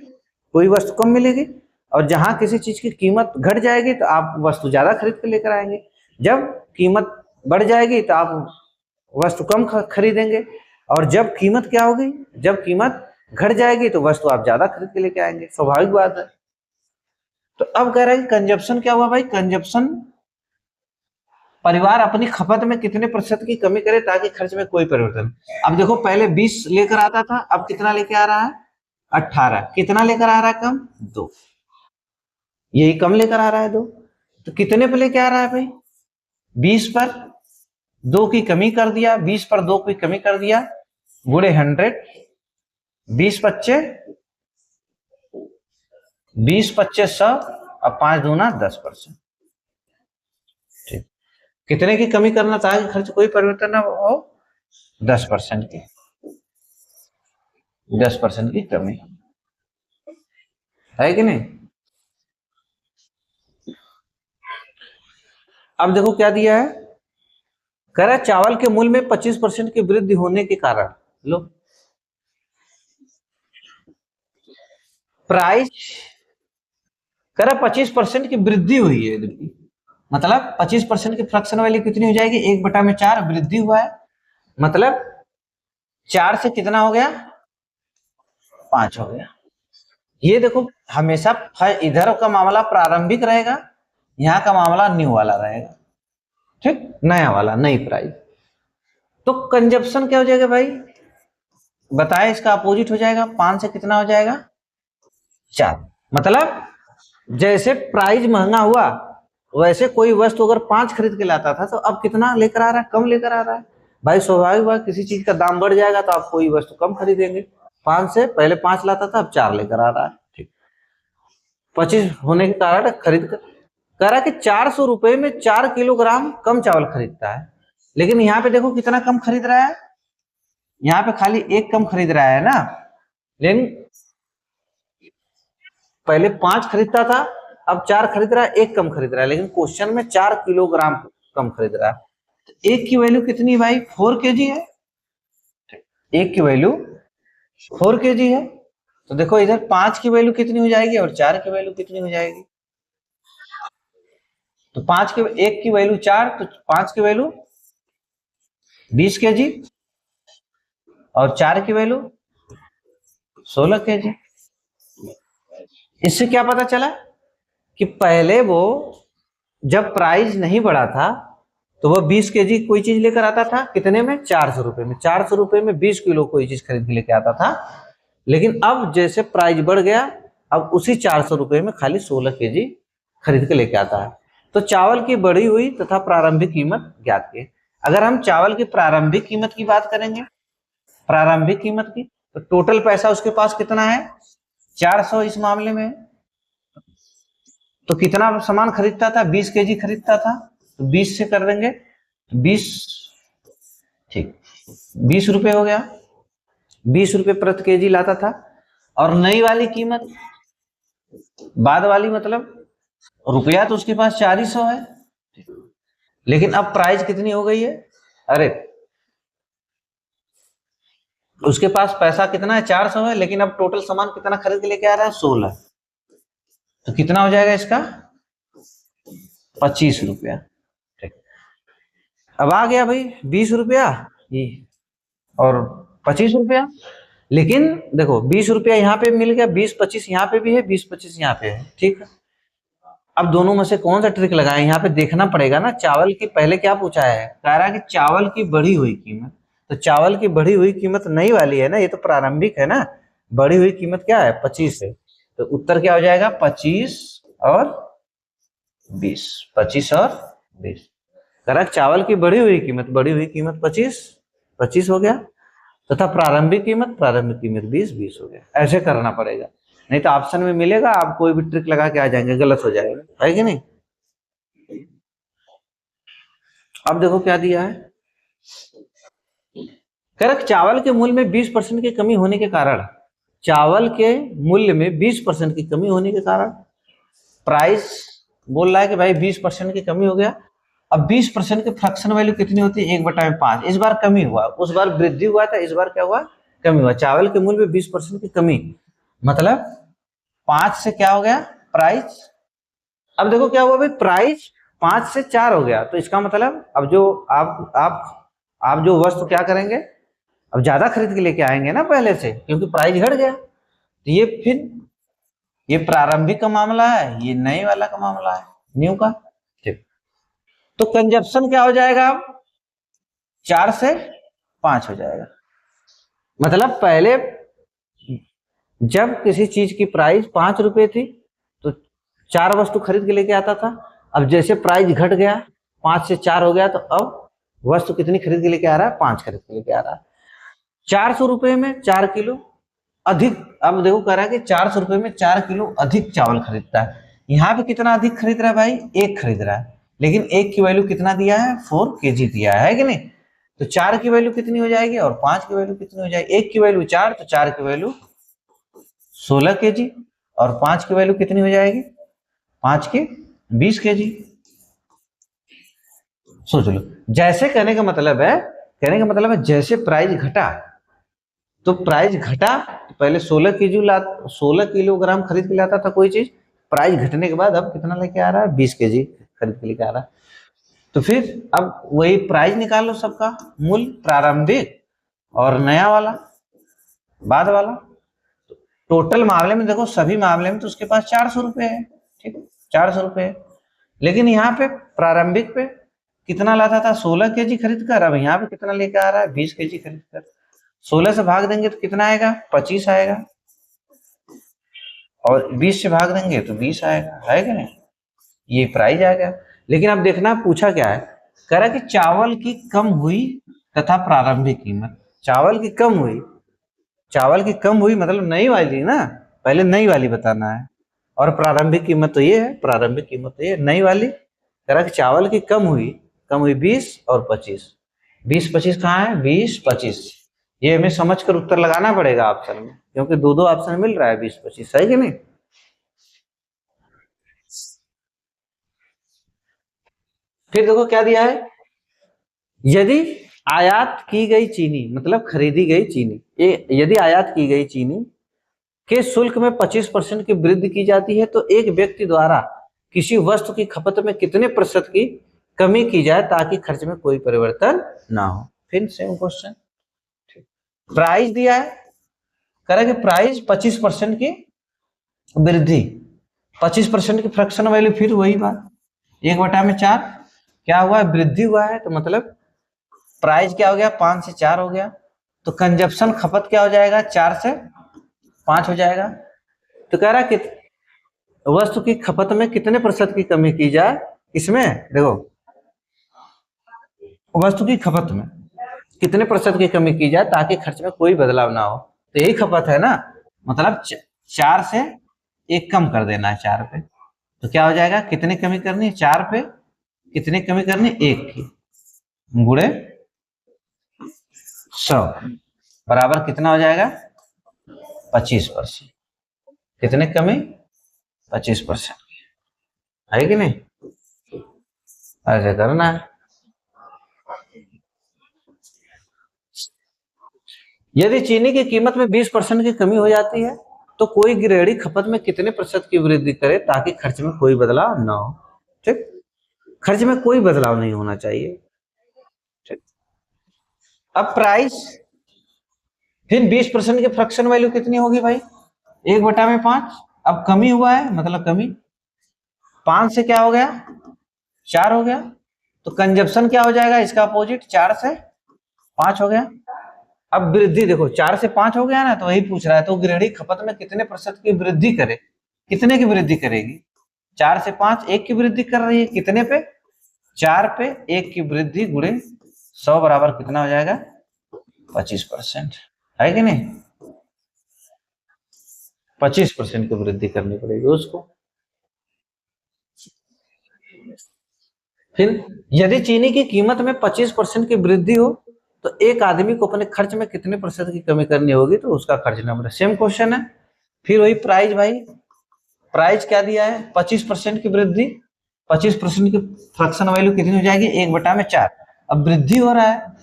A: कोई वस्तु कम मिलेगी, और जहां किसी चीज की कीमत घट जाएगी तो आप वस्तु ज्यादा खरीद कर लेकर आएंगे। जब कीमत बढ़ जाएगी तो आप वस्तु कम खरीदेंगे, और जब कीमत क्या होगी, जब कीमत घट जाएगी तो वस्तु आप ज्यादा खरीद के लेके आएंगे, स्वाभाविक बात है। तो अब कह रहा है कि कंजप्शन क्या हुआ भाई, कंजप्शन परिवार अपनी खपत में कितने प्रतिशत की कमी करे ताकि खर्च में कोई परिवर्तन। अब देखो पहले 20 लेकर आता था, अब कितना लेके आ रहा है 18। कितना लेकर आ रहा है कम 2, यही कम लेकर आ रहा है 2। तो कितने पे लेके आ रहा है भाई 20 पर 2 की कमी कर दिया, 20 पर 2 की कमी कर दिया, गुणे 100, 20 पच्चे 100 और 5 दूना 10%। ठीक, कितने की कमी करना ताकि खर्च कोई परिवर्तन ना हो 10% की, 10% की कमी है कि नहीं। अब देखो क्या दिया है, कह रहा है चावल के मूल्य में 25% की वृद्धि होने के कारण, लो प्राइस, कह रहा 25% की वृद्धि हुई है, मतलब 25% की फ्रैक्शन वैल्यू कितनी हो जाएगी 1/4 वृद्धि हुआ है, मतलब 4 से कितना हो गया 5 हो गया। ये देखो हमेशा इधर का मामला प्रारंभिक रहेगा, यहाँ का मामला न्यू वाला रहेगा, ठीक, नया वाला नई प्राइस। तो कंजप्शन क्या हो जाएगा भाई बताए, इसका अपोजिट हो जाएगा, 5 से कितना हो जाएगा 4। मतलब जैसे प्राइस महंगा हुआ वैसे कोई वस्तु अगर 5 खरीद के लाता था तो अब कितना लेकर आ रहा है, कम लेकर आ रहा है। भाई स्वाभाविक बात, किसी चीज का दाम बढ़ जाएगा तो आप कोई वस्तु कम खरीदेंगे। 5 से पहले 5 लाता था, अब 4 लेकर आ रहा है, ठीक। 25 होने के कारण खरीद कर कह रहा है कि 400 रुपए में 4 किलोग्राम कम चावल खरीदता है, लेकिन यहाँ पे देखो कितना कम खरीद रहा है, यहाँ पे खाली 1 कम खरीद रहा है ना, लेकिन पहले 5 खरीदता था, अब 4 खरीद रहा है, 1 कम खरीद रहा है, लेकिन क्वेश्चन में 4 किलोग्राम कम खरीद रहा है। तो 1 की वैल्यू कितनी भाई 4 kg है, 1 की वैल्यू 4 kg है। तो देखो इधर 5 की वैल्यू कितनी हो जाएगी और 4 की वैल्यू कितनी हो जाएगी, तो 5 की 1 की वैल्यू 4, तो 5 की वैल्यू 20 kg और 4 की वैल्यू 16 kg। इससे क्या पता चला कि पहले वो जब प्राइस नहीं बढ़ा था तो वह 20 kg कोई चीज लेकर आता था, कितने में 400 रुपए में, 400 रुपए में 20 किलो कोई चीज खरीद के लेके आता था। लेकिन अब जैसे प्राइस बढ़ गया, अब उसी 400 रुपए में खाली 16 kg खरीद के लेके आता है। तो चावल की बढ़ी हुई तथा प्रारंभिक कीमत ज्ञात की। अगर हम चावल की प्रारंभिक कीमत की बात करेंगे, प्रारंभिक कीमत की, तो टोटल पैसा उसके पास कितना है 400 इस मामले में। तो कितना सामान खरीदता था 20 kg खरीदता था, तो 20 से कर देंगे 20, ठीक 20 रुपए हो गया, 20 रुपए प्रति केजी लाता था। और नई वाली कीमत बाद वाली, मतलब रुपया तो उसके पास 400 है, लेकिन अब प्राइस कितनी हो गई है, अरे उसके पास पैसा कितना है 400 है, लेकिन अब टोटल सामान कितना खरीद के लेके आ रहा है 16, तो कितना हो जाएगा इसका 25 रुपया। ठीक, अब आ गया भाई 20 रुपया ये और 25 रुपया, लेकिन देखो 20 रुपया यहाँ पे मिल गया, 20-25 यहाँ पे भी है, 20-25 यहाँ पे है, ठीक है। अब दोनों में से कौन सा ट्रिक लगाए, यहाँ पे देखना पड़ेगा ना। चावल की पहले क्या पूछा है, कह रहा है कि चावल की बढ़ी हुई कीमत, तो चावल की बढ़ी हुई कीमत नई वाली है ना, ये तो प्रारंभिक है ना, बढ़ी हुई कीमत क्या है 25 है, तो उत्तर क्या हो जाएगा 25 और 20, 25 और 20। कह रहा है चावल की बढ़ी हुई कीमत 25 हो गया, तथा प्रारंभिक कीमत 20 हो गया। ऐसे करना पड़ेगा, नहीं तो ऑप्शन में मिलेगा आप कोई भी ट्रिक लगा के आ जाएंगे, गलत हो जाएगा, है कि नहीं। अब देखो क्या दिया है, कह रहा चावल के मूल्य में 20% की कमी होने के कारण, चावल के मूल्य में 20% की कमी होने के कारण प्राइस बोल रहा है कि भाई 20% की कमी हो गया। अब 20% की फ्रैक्शन वैल्यू कितनी होती है 1/5, इस बार कमी हुआ, उस बार वृद्धि हुआ था, इस बार क्या हुआ कमी हुआ। चावल के मूल्य में 20% की कमी, मतलब 5 से क्या हो गया प्राइस, अब देखो क्या हुआ भाई प्राइस 5 से 4 हो गया, तो इसका मतलब अब जो आप जो वस्तु क्या करेंगे, अब ज्यादा खरीद के लेके आएंगे ना पहले से, क्योंकि प्राइस घट गया। तो ये फिर ये प्रारंभिक का मामला है, ये नए वाला का मामला है, न्यू का। ठीक, तो कंजप्शन क्या हो जाएगा, अब 4 से 5 हो जाएगा। मतलब पहले जब किसी चीज की प्राइस 5 रुपए थी तो 4 वस्तु खरीद के लेके आता था। अब जैसे प्राइस घट गया, 5 से 4 हो गया, तो अब वस्तु कितनी खरीद के लेके आ रहा है, 5 खरीद के लेके आ रहा है। 400 रुपए में 4 किलो अधिक, अब देखो कह रहा है कि 400 रुपए में 4 किलो अधिक चावल खरीदता है। यहाँ पे कितना अधिक खरीद रहा है भाई, 1 खरीद रहा है, लेकिन 1 की वैल्यू कितना दिया है, 4 kg दिया है कि नहीं। तो 4 की वैल्यू कितनी हो जाएगी और 5 की वैल्यू कितनी हो जाएगी, 1 की वैल्यू 4, तो 4 की वैल्यू 16 kg और 5 की वैल्यू कितनी हो जाएगी, 5 की 20 kg। सोच लो, जैसे कहने का मतलब है जैसे प्राइस घटा, तो प्राइस घटा तो पहले 16 किलोग्राम खरीद के लाता था कोई चीज, प्राइस घटने के बाद अब कितना लेके आ रहा है, 20 kg खरीद के लेके आ रहा है। तो फिर अब वही प्राइस निकाल लो सबका, मूल्य प्रारंभिक और नया वाला बाद वाला। टोटल मामले में देखो, सभी मामले में तो उसके पास 400 रुपए है, ठीक है, 400 रुपए है। लेकिन यहाँ पे प्रारंभिक पे कितना लाता था, 16 kg खरीद कर, अब यहाँ पे कितना लेकर आ रहा है, 20 kg खरीद कर। 16 से भाग देंगे तो कितना आएगा, 25 आएगा, और 20 से भाग देंगे तो 20 आएगा, है कि नहीं, ये प्राइस आ गया। लेकिन अब देखना पूछा क्या है, कह रहा कि चावल की कम हुई तथा प्रारंभिक कीमत, चावल की कम हुई, चावल की कम हुई मतलब नई वाली ना, पहले नई वाली बताना है, और प्रारंभिक कीमत तो ये है, प्रारंभिक कीमत तो ये नई वाली। कह रहा कि चावल की कम हुई 20 और 25, 20-25 कहाँ है, 20-25, ये हमें समझकर उत्तर लगाना पड़ेगा ऑप्शन में, क्योंकि दो ऑप्शन मिल रहा है 20-25, है कि नहीं। फिर देखो क्या दिया है, यदि आयात की गई चीनी, मतलब खरीदी गई चीनी, यदि आयात की गई चीनी के शुल्क में 25% की वृद्धि की जाती है, तो एक व्यक्ति द्वारा किसी वस्तु की खपत में कितने प्रतिशत की कमी की जाए ताकि खर्च में कोई परिवर्तन ना हो। फिर सेम क्वेश्चन, प्राइस दिया है, कह रहा है कि प्राइस 25% की वृद्धि, 25% की फ्रैक्शन वैल्यू, फिर वही बात, 1/4 क्या हुआ है, वृद्धि हुआ है, तो मतलब प्राइस क्या हो गया, 5 से 4 हो गया, तो कंजप्शन खपत क्या हो जाएगा, 4 से 5 हो जाएगा। तो कह रहा कि वस्तु की खपत में कितने प्रतिशत की कमी की जाए, इसमें देखो वस्तु की खपत में कितने प्रतिशत की कमी की जाए ताकि खर्च में कोई बदलाव ना हो, तो यही खपत है ना, मतलब 4 से 1 कम कर देना है 4 पे, तो क्या हो जाएगा, कितनी कमी करनी है, 4 पे कितनी कमी करनी, 1 की, गुणे 100 बराबर कितना हो जाएगा, 25%। कितने कमी, 25%, है कि नहीं, ऐसे करना है। यदि चीनी की कीमत में 20% की कमी हो जाती है तो कोई गिरहरी खपत में कितने प्रतिशत की वृद्धि करे ताकि खर्च में कोई बदलाव ना हो, ठीक, खर्च में कोई बदलाव नहीं होना चाहिए, ठीक। अब प्राइस, फिर 20% की फ्रैक्शन वैल्यू कितनी होगी भाई, 1/5, अब कमी हुआ है मतलब कमी, 5 से क्या हो गया, 4 हो गया, तो कंजप्शन क्या हो जाएगा, इसका अपोजिट, 4 से 5 हो गया। अब वृद्धि देखो, 4 से 5 हो गया ना, तो वही पूछ रहा है, तो गृहिणी खपत में कितने प्रतिशत की वृद्धि करे, कितने की वृद्धि करेगी, 4 से 5 1 की वृद्धि कर रही है, कितने पे, 4 पे 1 की वृद्धि गुणे 100 बराबर कितना हो जाएगा, 25%, है कि नहीं, 25% की वृद्धि करनी पड़ेगी उसको। फिर यदि चीनी की कीमत में 25% की वृद्धि हो तो एक आदमी को अपने खर्च में कितने प्रतिशत की कमी करनी होगी, तो उसका खर्च नंबर, सेम क्वेश्चन है। फिर वही प्राइस भाई, प्राइस क्या दिया है, 25% की वृद्धि, 25% की फ्रैक्शन वैल्यू कितनी हो जाएगी, 1/4। अब वृद्धि हो रहा है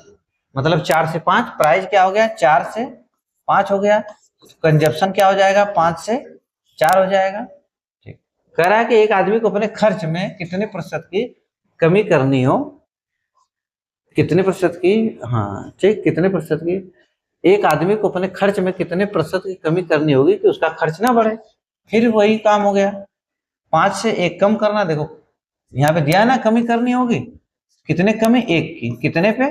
A: मतलब 4 से 5, प्राइस क्या हो गया, 4 से 5 हो गया, कंजप्शन क्या हो जाएगा, 5 से 4 हो जाएगा, ठीक। कह रहा है कि एक आदमी को अपने खर्च में कितने प्रतिशत की कमी करनी हो, कितने प्रतिशत की, हाँ ठीक, कितने प्रतिशत की, एक आदमी को अपने खर्च में कितने प्रतिशत की कमी करनी होगी कि उसका खर्च ना बढ़े। फिर वही काम हो गया, 5 से 1 कम करना, देखो यहाँ पे दिया ना कमी करनी होगी, कितने कमी? एक की। कितने पे?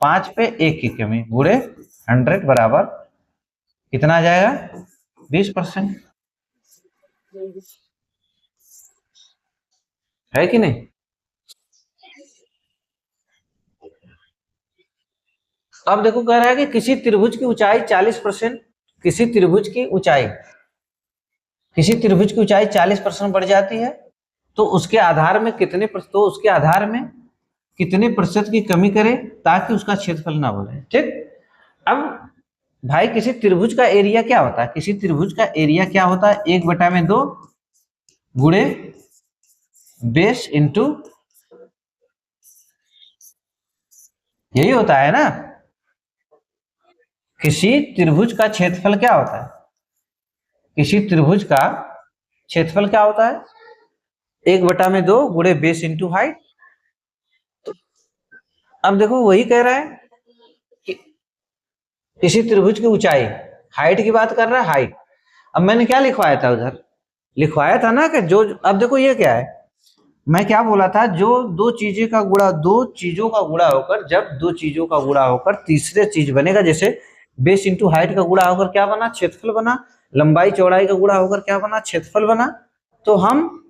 A: 5 पे एक की कमी गुणे 100 बराबर कितना आ जाएगा? 20%। है कि नहीं? अब देखो कह रहा है कि किसी त्रिभुज की ऊंचाई 40%, किसी त्रिभुज की ऊंचाई, किसी त्रिभुज की ऊंचाई 40% बढ़ जाती है तो उसके आधार में कितने तो उसके आधार में कितने प्रतिशत की कमी करें ताकि उसका क्षेत्रफल ना बढ़े। ठीक। अब भाई किसी त्रिभुज का एरिया क्या होता है? किसी त्रिभुज का एरिया क्या होता है? 1/2 गुणे बेस इंटू, यही होता है ना। किसी त्रिभुज का क्षेत्रफल क्या होता है? किसी त्रिभुज का क्षेत्रफल क्या होता है? 1/2 गुणे बेस इंटू हाइट। तो अब देखो वही कह रहा है कि किसी त्रिभुज की ऊंचाई, हाइट की बात कर रहा है, हाइट। अब मैंने क्या लिखवाया था उधर? लिखवाया था ना कि जो, अब देखो ये क्या है, मैं क्या बोला था, जो दो चीजें का गुणा, दो चीजों का गुणा होकर, जब दो चीजों का गुणा होकर तीसरे चीज बनेगा, जैसे बेस इंटू हाइट का गुणा होकर क्या बना? क्षेत्रफल बना। लंबाई चौड़ाई का गुणा होकर क्या बना? क्षेत्रफल बना। तो हम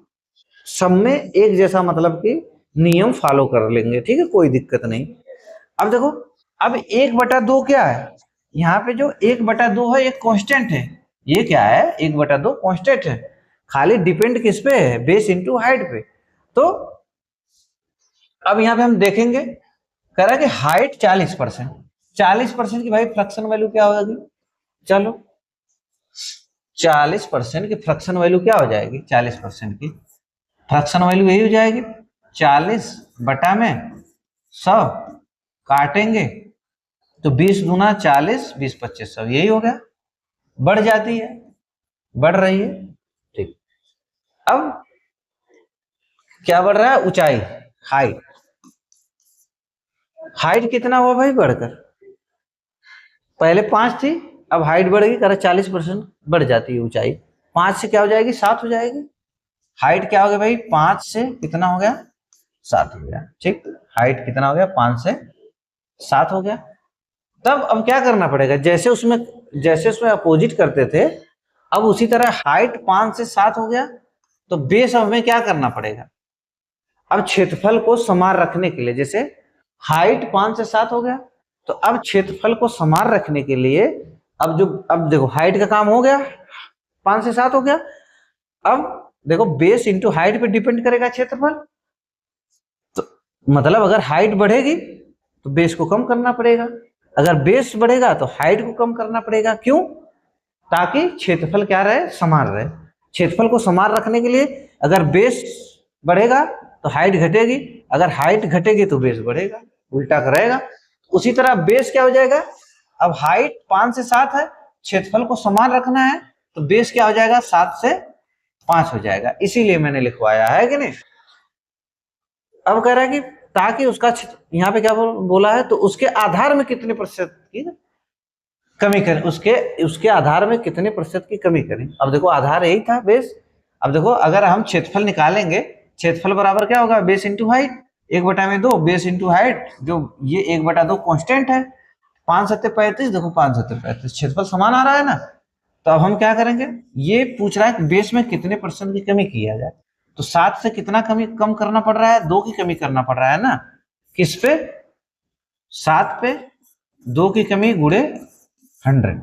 A: सब में एक जैसा मतलब कि नियम फॉलो कर लेंगे, ठीक है, कोई दिक्कत नहीं। अब देखो, अब 1/2 क्या है? यहाँ पे जो 1/2 है एक कांस्टेंट है। ये क्या है? 1/2 कांस्टेंट है, खाली डिपेंड किस पे है? बेस इंटू हाइट पे। तो अब यहाँ पे हम देखेंगे, कह रहा है कि हाइट 40%, 40% की भाई फ्रैक्शन वैल्यू क्या होगी? चलो 40% की फ्रैक्शन वैल्यू क्या हो जाएगी? 40% की फ्रैक्शन वैल्यू यही हो जाएगी 40/100, काटेंगे तो 20 गुना 40, 20 25 100, यही हो गया। बढ़ जाती है, बढ़ रही है। ठीक। अब क्या बढ़ रहा है? ऊंचाई, हाइट। हाइट कितना हुआ भाई बढ़कर? पहले 5 थी, अब हाइट बढ़ गई, कह 40% बढ़ जाती है ऊंचाई। 5 से क्या हो जाएगी? 7 हो जाएगी। हाइट क्या हो गया भाई? 5 से कितना हो गया? 7 हो गया। ठीक। हाइट कितना हो गया? 5 से 7 हो गया। तब अब क्या करना पड़ेगा? जैसे उसमें अपोजिट करते थे, अब उसी तरह हाइट 5 से 7 हो गया, तो बेस अब हमें क्या करना पड़ेगा? अब क्षेत्रफल को समान रखने के लिए, जैसे हाइट 5 से 7 हो गया, तो अब क्षेत्रफल को समान रखने के लिए, अब देखो हाइट का काम हो गया, 5 से 7 हो गया। अब देखो बेस इंटू हाइट पे डिपेंड करेगा क्षेत्रफल। तो मतलब अगर हाइट बढ़ेगी तो बेस को कम करना पड़ेगा, अगर बेस बढ़ेगा तो हाइट को कम करना पड़ेगा। क्यों? ताकि क्षेत्रफल क्या रहे? समान रहे। क्षेत्रफल को समान रखने के लिए अगर बेस बढ़ेगा तो हाइट घटेगी, अगर हाइट घटेगी तो बेस बढ़ेगा, उल्टा रहेगा। उसी तरह बेस क्या हो जाएगा? अब हाइट 5 से 7 है, क्षेत्रफल को समान रखना है, तो बेस क्या हो जाएगा? 7 से 5 हो जाएगा। इसीलिए मैंने लिखवाया है कि नहीं। अब कह रहा है कि ताकि उसका यहाँ पे क्या बोला है, तो उसके आधार में कितने प्रतिशत की कमी करें, उसके उसके आधार में कितने प्रतिशत की कमी करें। अब देखो आधार यही था, बेस। अब देखो अगर हम क्षेत्रफल निकालेंगे, क्षेत्रफल बराबर क्या होगा? Base into height. 1/2 base into height, जो ये 1/2 कांस्टेंट है। 5 7 35, देखो 5 7 35, क्षेत्रफल समान आ रहा है ना। तो अब हम क्या करेंगे? ये पूछ रहा है कि बेस में कितने परसेंट की कमी किया जाए, तो 7 से कितना कमी कम करना पड़ रहा है? 2 की कमी करना पड़ रहा है ना। किस पे? 7 पे 2 की कमी गुणे 100,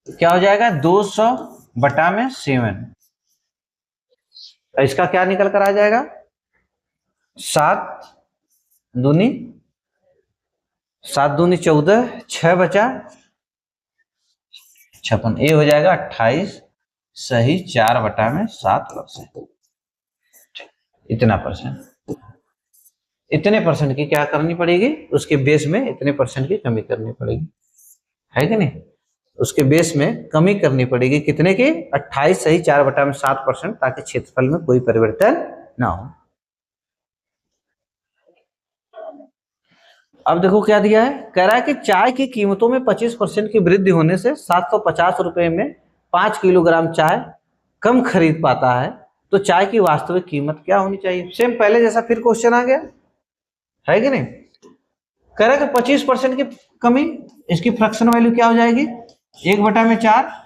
A: क्या हो जाएगा? 200/7। इसका क्या निकल कर आ जाएगा? 7 दूनी 7 दूनी 14, 6 बचा 56, ये हो जाएगा 28 सही 4/7%। इतना परसेंट, इतने परसेंट की क्या करनी पड़ेगी? उसके बेस में इतने परसेंट की कमी करनी पड़ेगी, है कि नहीं। उसके बेस में कमी करनी पड़ेगी कितने की? 28 सही 4/7%, ताकि क्षेत्रफल में कोई परिवर्तन ना हो। अब देखो क्या दिया है, कह रहा है कि चाय की कीमतों में 25% की वृद्धि होने से 750 रुपए में 5 किलोग्राम चाय कम खरीद पाता है, तो चाय की वास्तविक कीमत क्या होनी चाहिए? सेम पहले जैसा फिर क्वेश्चन आ गया। है कि नहीं। कह रहा है कि 25% की कमी, इसकी फ्रैक्शन वैल्यू क्या हो जाएगी, 1/4।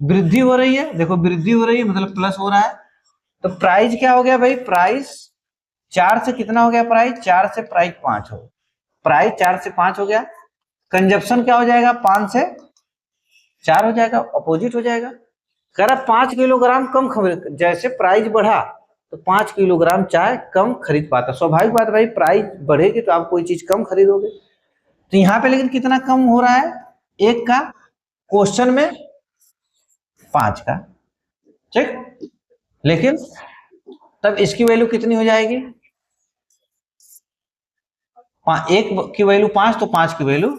A: वृद्धि हो रही है, देखो वृद्धि हो रही है मतलब प्लस हो रहा है। तो प्राइस क्या हो गया भाई, प्राइस 4 से कितना हो गया, प्राइस 4 से प्राइस 5 हो, प्राइस 4 से 5 हो गया। कंजप्शन क्या हो जाएगा, 5 से 4 हो जाएगा, अपोजिट हो जाएगा। कह रहा 5 किलोग्राम कम खरीद, जैसे प्राइस बढ़ा तो 5 किलोग्राम चाय कम खरीद पाता। स्वाभाविक बात भाई, प्राइस बढ़ेगी तो आप कोई चीज कम खरीदोगे। तो यहाँ पे लेकिन कितना कम हो रहा है, 1 का, क्वेश्चन में 5 का, ठीक। लेकिन तब इसकी वैल्यू कितनी हो जाएगी, 1 की वैल्यू 5 तो 5 की वैल्यू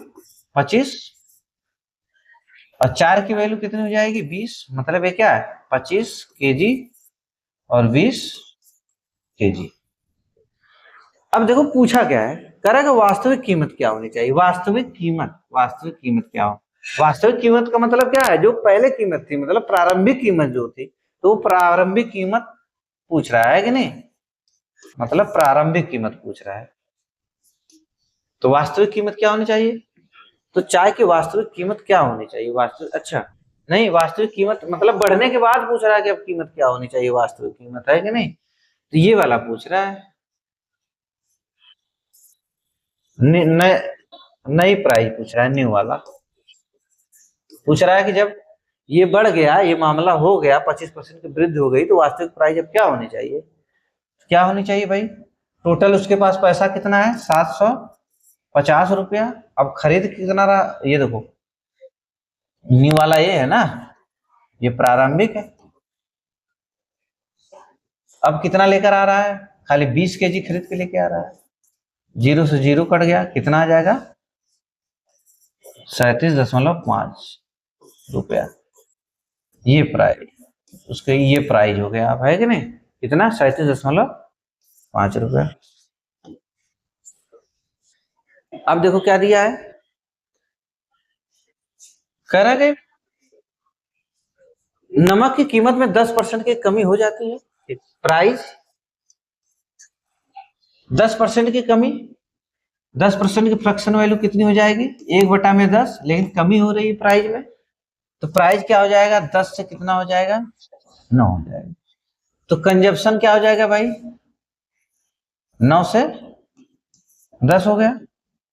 A: 25 और 4 की वैल्यू कितनी हो जाएगी 20। मतलब ये क्या है, 25 केजी और 20 केजी। अब देखो पूछा क्या है, कह रहा है कि वास्तविक कीमत क्या होनी चाहिए, वास्तविक कीमत, वास्तविक कीमत क्या हो। वास्तविक कीमत का मतलब क्या है, जो पहले कीमत थी, मतलब प्रारंभिक कीमत जो थी, तो प्रारंभिक कीमत पूछ रहा है कि नहीं, मतलब प्रारंभिक कीमत पूछ रहा है। तो वास्तविक कीमत क्या होनी चाहिए, तो चाय की वास्तविक कीमत क्या होनी चाहिए, वास्तविक, अच्छा नहीं, वास्तविक कीमत मतलब बढ़ने के बाद पूछ रहा है कि अब कीमत क्या होनी चाहिए, वास्तविक कीमत, है कि नहीं। तो ये वाला पूछ रहा है, नई प्राइस पूछ रहा है, न्यू वाला पूछ रहा है कि जब ये बढ़ गया, ये मामला हो गया, 25% की वृद्धि हो गई, तो वास्तविक प्राइस अब क्या होनी चाहिए, क्या होनी चाहिए भाई। टोटल उसके पास पैसा कितना है, 750 रुपया। अब खरीद कितना रहा, ये देखो न्यू वाला ये है ना, ये प्रारंभिक है। अब कितना लेकर आ रहा है, खाली 20 केजी खरीद के लेके आ रहा है, 0 से 0 कट गया, कितना आ जाएगा 37.5 रुपया। ये प्राइस उसके, ये प्राइस हो गया, आप है कि नहीं, कितना 37.5 रुपया। अब देखो क्या दिया है, कह रहा है नमक की कीमत में 10% की कमी हो जाती है, प्राइस 10% की कमी, 10% की फ्रैक्शन वैल्यू कितनी हो जाएगी, 1/10, लेकिन कमी हो रही है प्राइस में, तो प्राइस क्या हो जाएगा, 10 से कितना हो जाएगा, 9 हो जाएगा। तो कंजप्शन क्या हो जाएगा भाई, 9 से 10 हो गया,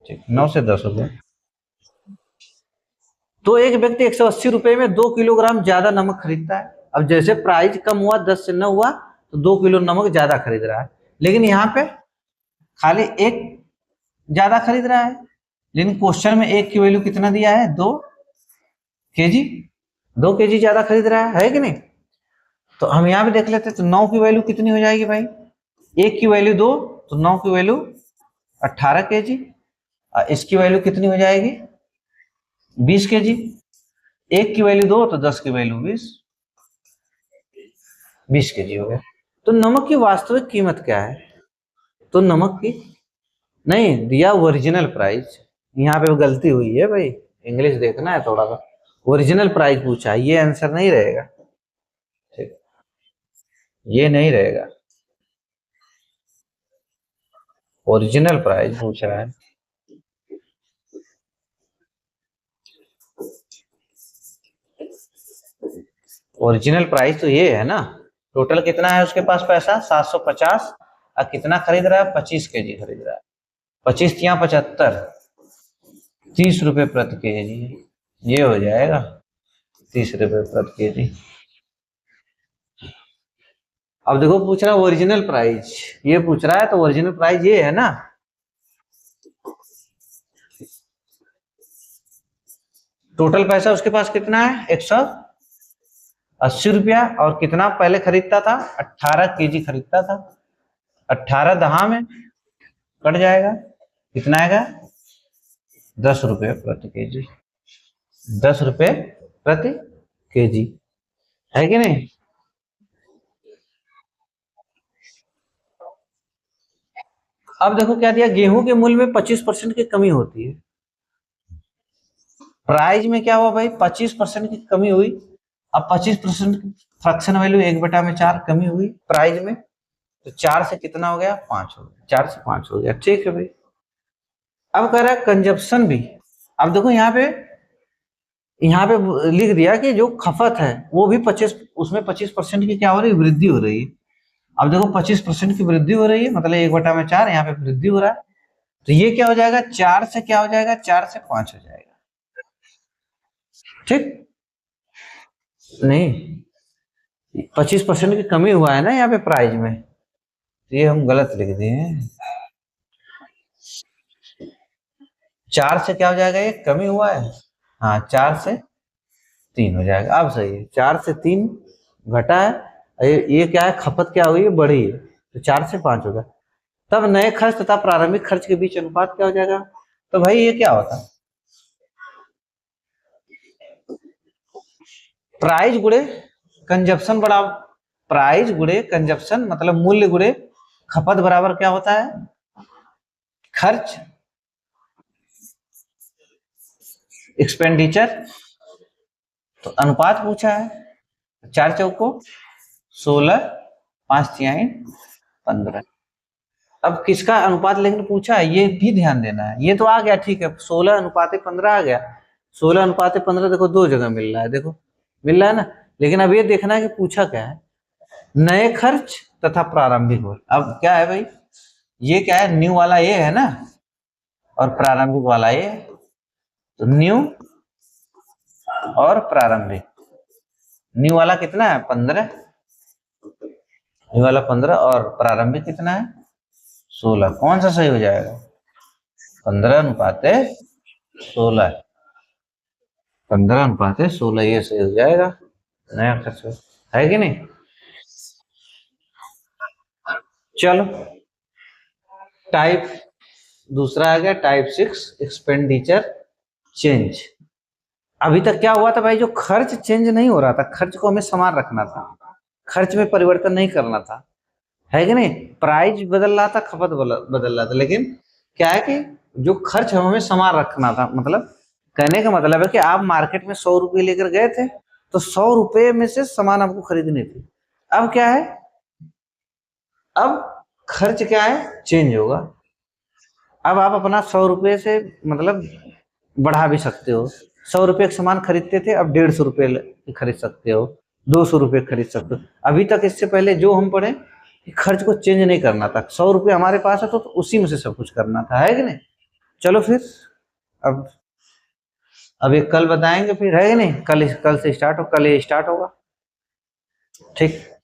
A: ठीक, 9 से 10 हो गया। तो एक व्यक्ति 180 रुपए में 2 किलोग्राम ज्यादा नमक खरीदता है। अब जैसे प्राइस कम हुआ, 10 से 9 हुआ, तो 2 किलो नमक ज्यादा खरीद रहा है। लेकिन यहाँ पे खाली एक ज्यादा खरीद रहा है, लेकिन क्वेश्चन में एक की वैल्यू कितना दिया है, 2 केजी, 2 केजी ज्यादा खरीद रहा है कि नहीं। तो हम यहाँ पे देख लेते हैं, तो 9 की वैल्यू कितनी हो जाएगी भाई, एक की वैल्यू 2, तो 9 की वैल्यू 18 केजी, इसकी वैल्यू कितनी हो जाएगी 20 केजी, एक की वैल्यू 2 तो 10 की वैल्यू 20 केजी हो गया। तो नमक की वास्तविक कीमत क्या है, तो नमक की नहीं दिया, ओरिजिनल प्राइस, यहाँ पे गलती हुई है भाई, इंग्लिश देखना है थोड़ा सा, ओरिजिनल प्राइस पूछा, ये आंसर नहीं रहेगा, ठीक, ये नहीं रहेगा, ओरिजिनल प्राइस पूछ रहा है। ओरिजिनल प्राइस तो ये है ना, टोटल कितना है उसके पास पैसा 750, और कितना खरीद रहा है 25 केजी खरीद रहा है, 25 या 75, 30 रुपए प्रति केजी, ये हो जाएगा 30 रुपए प्रति केजी। अब देखो पूछ रहा है ओरिजिनल प्राइस, ये पूछ रहा है, तो ओरिजिनल प्राइस ये है ना, टोटल पैसा उसके पास कितना है 180 रुपया, और कितना पहले खरीदता था 18 केजी खरीदता था, 18 दहा में कट जाएगा, कितना आएगा 10 रुपये प्रति केजी, 10 रुपये प्रति केजी, है कि नहीं। अब देखो क्या दिया, गेहूं के मूल्य में 25% की कमी होती है, प्राइस में क्या हुआ भाई 25% की कमी हुई। अब 25% फ्रैक्शन वैल्यू 1/4 कमी हुई प्राइस में, तो 4 से कितना हो गया 5 हो गया, 4 से 5 हो गया, ठीक है भाई। अब कह रहा है कंजप्शन भी। अब देखो यहाँ पे लिख दिया कि जो खपत है वो भी 25, उसमें 25% की क्या हो रही है, वृद्धि हो रही है। अब देखो 25% की वृद्धि हो रही है, मतलब 1/4 यहाँ पे वृद्धि हो रहा है। तो ये क्या हो जाएगा, 4 से क्या हो जाएगा, 4 से 5 हो जाएगा। ठीक, नहीं 25% की कमी हुआ है ना यहाँ पे प्राइस में, तो ये हम गलत लिख दिए हैं। 4 से क्या हो जाएगा, ये कमी हुआ है। हाँ 4 से 3 हो जाएगा। अब सही है, 4 से 3 घटा है, ये क्या है, खपत क्या हुई है, बढ़ी है, तो 4 से 5 होगा। तब नए खर्च तथा प्रारंभिक खर्च के बीच अनुपात क्या हो जाएगा, तो भाई ये क्या होता, प्राइस गुणे कंजप्शन बराबर, प्राइस गुणे कंजप्शन मतलब मूल्य गुणे खपत बराबर क्या होता है, खर्च एक्सपेंडिचर। तो अनुपात पूछा है, 4 चौको 16, 5 तिहाई 15। अब किसका अनुपात लेकिन पूछा है, ये भी ध्यान देना है। ये तो आ गया ठीक है, 16:15 आ गया। 16:15 देखो दो जगह मिल रहा है, देखो मिल रहा है ना। लेकिन अब ये देखना है कि पूछा क्या है, नए खर्च तथा प्रारंभिक मूल्य। अब क्या है भाई, ये क्या है, न्यू वाला ये है ना, और प्रारंभिक वाला ये। तो न्यू और प्रारंभिक, न्यू वाला कितना है 15, न्यू वाला 15 और प्रारंभिक कितना है 16। कौन सा सही हो जाएगा, 15:16, 15:16 ये सही हो जाएगा, नया खर्च है कि नहीं। चलो टाइप दूसरा आ गया, टाइप 6 एक्सपेंडिचर चेंज। अभी तक क्या हुआ था भाई, जो खर्च चेंज नहीं हो रहा था, खर्च को हमें समान रखना था, खर्च में परिवर्तन नहीं करना था, है कि नहीं। प्राइस बदल रहा था, खपत बदल रहा था, लेकिन क्या है कि जो खर्च है हमें समान रखना था। मतलब कहने का मतलब है कि आप मार्केट में 100 रुपये लेकर गए थे, तो 100 रुपये में से सामान आपको खरीदने थे। अब क्या है, अब खर्च क्या है, चेंज होगा। अब आप अपना 100 रुपये से मतलब बढ़ा भी सकते हो। 100 रुपये का सामान खरीदते थे, अब 150 रुपये खरीद सकते हो, 200 रुपये खरीद सकते हो। अभी तक इससे पहले जो हम पढ़े कि खर्च को चेंज नहीं करना था, 100 रुपये हमारे पास है तो उसी में से सब कुछ करना था, है कि नहीं। चलो फिर अब अब ये कल बताएंगे फिर, है कि नहीं। कल कल से स्टार्ट हो, कल ये स्टार्ट होगा। ठीक।